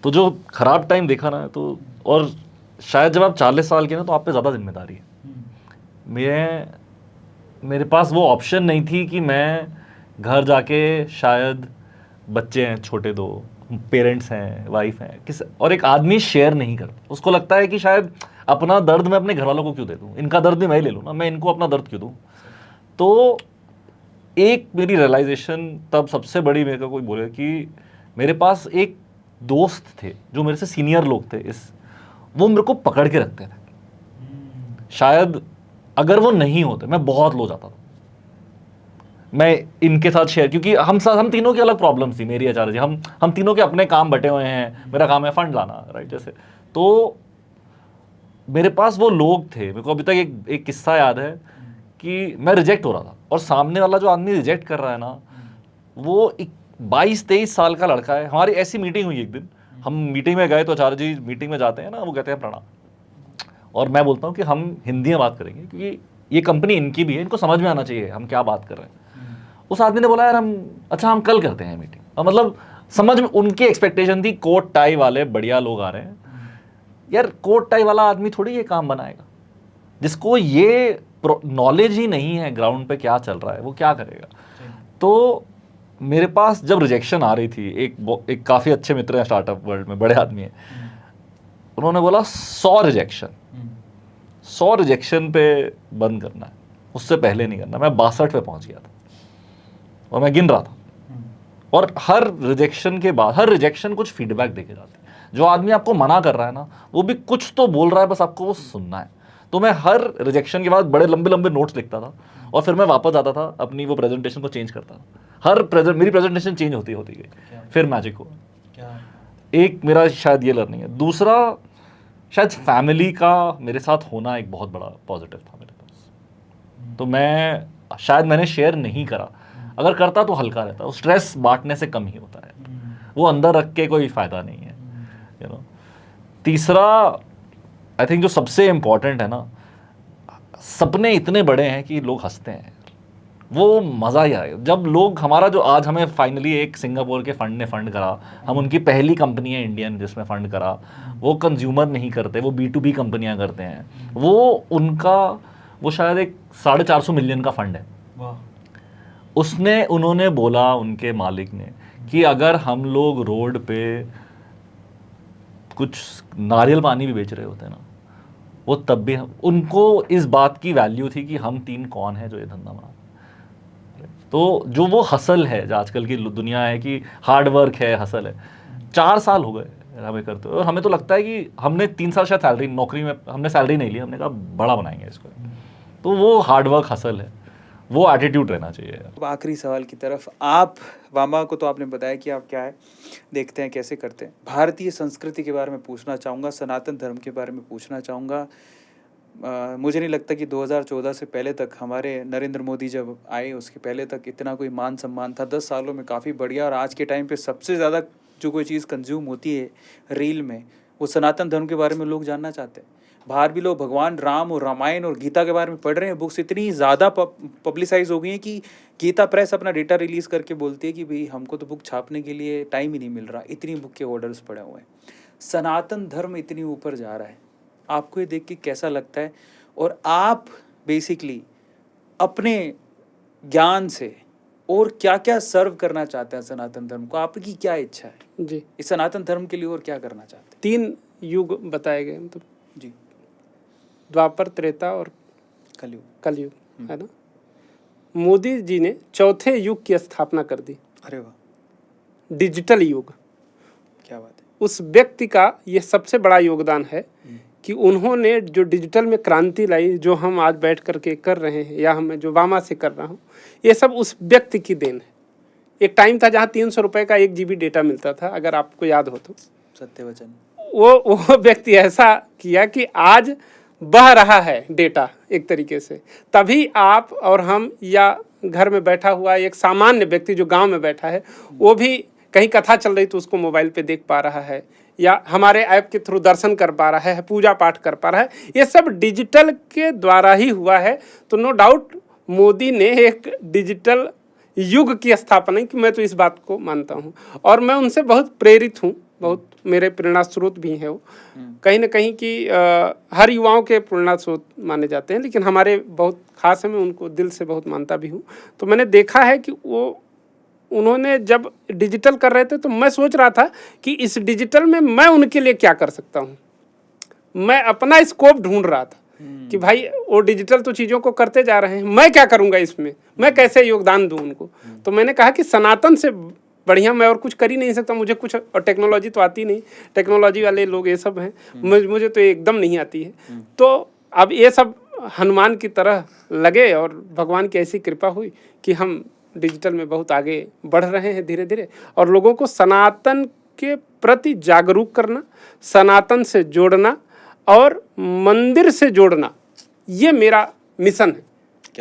तो जो ख़राब टाइम देखा ना, तो और शायद जब आप 40 साल के ना तो आप पे ज़्यादा जिम्मेदारी है। मेरे पास वो ऑप्शन नहीं थी कि मैं घर जाके, शायद बच्चे हैं छोटे, 2 पेरेंट्स हैं, वाइफ हैं, और एक आदमी शेयर नहीं करता। उसको लगता है कि शायद अपना दर्द मैं अपने घर वालों को क्यों दे दूँ, इनका दर्द भी मैं ही ले लूँ ना, मैं इनको अपना दर्द क्यों दूँ। तो एक मेरी रियलाइजेशन तब सबसे बड़ी, मेरे को कोई बोले कि मेरे पास एक दोस्त थे जो मेरे से सीनियर लोग थे, वो मेरे को पकड़ के रखते थे। शायद अगर वो नहीं होते मैं बहुत लो जाता था। मैं इनके साथ शेयर, क्योंकि हम तीनों की अलग प्रॉब्लम्स थी। मेरी आचार्य जी, हम तीनों के अपने काम बटे हुए हैं। मेरा काम है फंड लाना, राइट, जैसे। तो मेरे पास वो लोग थे। मेरे को अभी तक एक किस्सा याद है कि मैं रिजेक्ट हो रहा था और सामने वाला जो आदमी रिजेक्ट कर रहा है ना, वो 22-23 साल का लड़का है। हमारी ऐसी मीटिंग हुई एक दिन, हम मीटिंग में गए तो आचार्य जी मीटिंग में जाते हैं ना, वो कहते हैं प्रणाम, और मैं बोलता हूँ कि हम हिंदी में बात करेंगे क्योंकि ये कंपनी इनकी भी है, इनको समझ में आना चाहिए हम क्या बात कर रहे हैं। उस आदमी ने बोला, यार हम कल करते हैं मीटिंग। और मतलब समझ में उनकी एक्सपेक्टेशन थी कोट टाई वाले बढ़िया लोग आ रहे हैं। यार कोट टाई वाला आदमी थोड़ी ये काम बनाएगा, जिसको ये नॉलेज ही नहीं है ग्राउंड पे क्या चल रहा है, वो क्या करेगा। तो मेरे पास जब रिजेक्शन आ रही थी, एक काफ़ी अच्छे मित्र हैं स्टार्टअप वर्ल्ड में, बड़े आदमी हैं, उन्होंने बोला 100 रिजेक्शन पे बंद करना है, उससे पहले नहीं करना। मैं 62 पे पहुंच गया था और मैं गिन रहा था। और हर रिजेक्शन के बाद, हर रिजेक्शन कुछ फीडबैक देके जाती है। जो आदमी आपको मना कर रहा है ना, वो भी कुछ तो बोल रहा है, बस आपको वो सुनना है। तो मैं हर रिजेक्शन के बाद बड़े लंबे लंबे नोट्स लिखता था और फिर मैं वापस आता था, अपनी वो प्रेजेंटेशन को चेंज करता था। मेरी प्रेजेंटेशन चेंज होती गई, फिर मैजिक हुआ। एक मेरा शायद ये लर्निंग है। दूसरा शायद फैमिली का मेरे साथ होना एक बहुत बड़ा पॉजिटिव था मेरे पास। तो मैंने शेयर नहीं करा, अगर करता तो हल्का रहता, स्ट्रेस बांटने से कम ही होता है, वो अंदर रख के कोई फायदा नहीं है, यू नो। तीसरा आई थिंक जो सबसे इम्पोर्टेंट है ना, सपने इतने बड़े हैं कि लोग हंसते हैं, वो मज़ा ही आएगा जब लोग हमारा जो आज हमें फाइनली एक सिंगापुर के फंड ने फंड करा, हम उनकी पहली कंपनी है इंडियन जिसमें फंड करा, वो कंज्यूमर नहीं करते, वो B2B कंपनियां करते हैं, वो शायद एक 450 मिलियन का फंड है। उन्होंने बोला, उनके मालिक ने, कि अगर हम लोग रोड पे कुछ नारियल पानी भी बेच रहे होते ना, वो तब भी उनको इस बात की वैल्यू थी कि हम 3 कौन है जो ये धंधा बना। तो जो वो हसल है, जो आजकल की दुनिया है कि हार्ड वर्क है, हसल है, 4 साल हो गए हमें करते हुए, और हमें तो लगता है कि हमने 3 साल शायद नौकरी में हमने सैलरी नहीं ली, हमने कहा बड़ा बनाएंगे इसको। तो वो हार्ड वर्क हसल है, वो एटीट्यूड रहना चाहिए। अब आखिरी सवाल की तरफ, आप वामा को तो आपने बताया कि आप क्या है देखते हैं, कैसे करते हैं, भारतीय संस्कृति के बारे में पूछना चाहूँगा, सनातन धर्म के बारे में पूछना चाहूँगा। मुझे नहीं लगता कि 2014 से पहले तक, हमारे नरेंद्र मोदी जब आए उसके पहले तक इतना कोई मान सम्मान था। 10 सालों में काफ़ी बढ़िया, और आज के टाइम पे सबसे ज़्यादा जो कोई चीज़ कंज्यूम होती है रील में, वो सनातन धर्म के बारे में लोग जानना चाहते हैं। बाहर भी लोग भगवान राम और रामायण और गीता के बारे में पढ़ रहे हैं। बुक्स इतनी ज़्यादा पब्लिसाइज हो गई हैं कि गीता प्रेस अपना डेटा रिलीज़ करके बोलती है कि भाई हमको तो बुक छापने के लिए टाइम ही नहीं मिल रहा, इतनी बुक के ऑर्डर्स पड़े हुए हैं। सनातन धर्म इतनी ऊपर जा रहा है, आपको ये देख के कैसा लगता है? और आप बेसिकली अपने ज्ञान से और क्या क्या सर्व करना चाहते हैं सनातन धर्म को? आपकी क्या इच्छा है जी, इस सनातन धर्म के लिए, और क्या करना चाहते 3 युग बताए गए, मतलब हैं? जी, द्वापर, त्रेता और कलयुग। कलयुग, है ना। मोदी जी ने 4थे युग की स्थापना कर दी, अरे वाह, डिजिटल युग। क्या बात है। उस व्यक्ति का ये सबसे बड़ा योगदान है कि उन्होंने जो डिजिटल में क्रांति लाई, जो हम आज बैठ करके कर रहे हैं, या हम जो वामा से कर रहा हूँ, ये सब उस व्यक्ति की देन है। एक टाइम था जहाँ 300 रुपये का 1 GB डेटा मिलता था, अगर आपको याद हो तो। सत्य वचन। वो व्यक्ति ऐसा किया कि आज बह रहा है डेटा एक तरीके से। तभी आप और हम, या घर में बैठा हुआ एक सामान्य व्यक्ति जो गांव में बैठा है, वो भी कहीं कथा चल रही तो उसको मोबाइल पे देख पा रहा है, या हमारे ऐप के थ्रू दर्शन कर पा रहा है, पूजा पाठ कर पा रहा है। ये सब डिजिटल के द्वारा ही हुआ है। तो नो डाउट मोदी ने एक डिजिटल युग की स्थापना की, मैं तो इस बात को मानता हूँ, और मैं उनसे बहुत प्रेरित हूँ, बहुत मेरे प्रेरणा स्रोत भी हैं वो। कहीं ना कहीं कि हर युवाओं के प्रेरणा स्रोत माने जाते हैं, लेकिन हमारे बहुत खास है, मैं उनको दिल से बहुत मानता भी हूँ। तो मैंने देखा है कि उन्होंने जब डिजिटल कर रहे थे तो मैं सोच रहा था कि इस डिजिटल में मैं उनके लिए क्या कर सकता हूँ। मैं अपना स्कोप ढूंढ रहा था कि भाई वो डिजिटल तो चीज़ों को करते जा रहे हैं, मैं क्या करूँगा इसमें, मैं कैसे योगदान दूँ उनको। तो मैंने कहा कि सनातन से बढ़िया मैं और कुछ कर ही नहीं सकता, मुझे कुछ, और टेक्नोलॉजी तो आती नहीं, टेक्नोलॉजी वाले लोग ये सब हैं, मुझे तो एकदम नहीं आती है। तो अब ये सब हनुमान की तरह लगे, और भगवान की ऐसी कृपा हुई कि हम डिजिटल में बहुत आगे बढ़ रहे हैं धीरे धीरे, और लोगों को सनातन के प्रति जागरूक करना, सनातन से जोड़ना और मंदिर से जोड़ना, ये मेरा मिशन है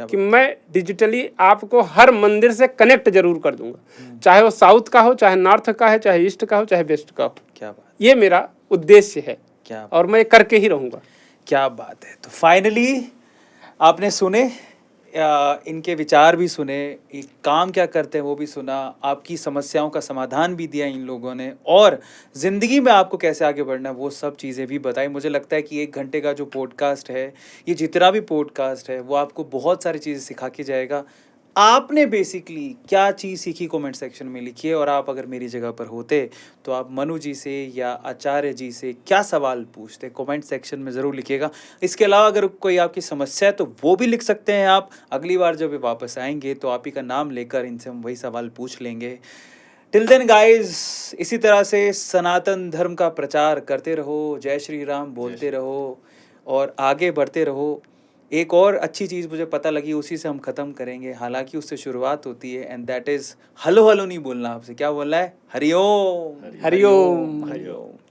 कि मैं डिजिटली आपको हर मंदिर से कनेक्ट जरूर कर दूंगा, चाहे वो साउथ का हो, चाहे नॉर्थ का है, चाहे ईस्ट का हो, चाहे वेस्ट का हो। क्या बात, ये मेरा उद्देश्य है, क्या और मैं करके ही रहूँगा। क्या बात है। तो फाइनली आपने सुने, इनके विचार भी सुने, एक काम क्या करते हैं वो भी सुना, आपकी समस्याओं का समाधान भी दिया इन लोगों ने, और ज़िंदगी में आपको कैसे आगे बढ़ना है वो सब चीज़ें भी बताई। मुझे लगता है कि 1 घंटे का जो पॉडकास्ट है, ये जितना भी पॉडकास्ट है, वो आपको बहुत सारी चीज़ें सिखा के जाएगा। आपने बेसिकली क्या चीज़ सीखी कमेंट सेक्शन में लिखिए, और आप अगर मेरी जगह पर होते तो आप मनु जी से या आचार्य जी से क्या सवाल पूछते, कमेंट सेक्शन में ज़रूर लिखिएगा। इसके अलावा अगर कोई आपकी समस्या है तो वो भी लिख सकते हैं आप। अगली बार जब वे वापस आएंगे तो आप ही का नाम लेकर इनसे हम वही सवाल पूछ लेंगे। टिल देन गाइज, इसी तरह से सनातन धर्म का प्रचार करते रहो, जय श्री राम बोलते रहो, और आगे बढ़ते रहो। एक और अच्छी चीज़ मुझे पता लगी, उसी से हम ख़त्म करेंगे, हालांकि उससे शुरुआत होती है, and that is hello hello नहीं बोलना आपसे, क्या बोलना है? हरिओम हरिओम।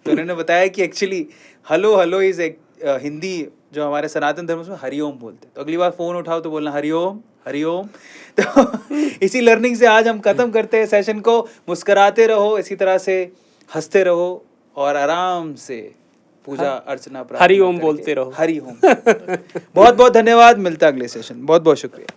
तो उन्होंने बताया कि एक्चुअली हलो हलो इज़ एक हिंदी जो हमारे सनातन धर्म में हरिओम बोलते हैं। तो अगली बार फ़ोन उठाओ तो बोलना हरिओम हरिओम। तो इसी लर्निंग से आज हम ख़त्म करते हैं सेशन को। मुस्कराते रहो, इसी तरह से हंसते रहो और आराम से पूजा अर्चना प्रार्थना हरिओम करके बोलते रहो। हरिओम। बहुत बहुत धन्यवाद, मिलता है अगले सेशन। बहुत बहुत शुक्रिया।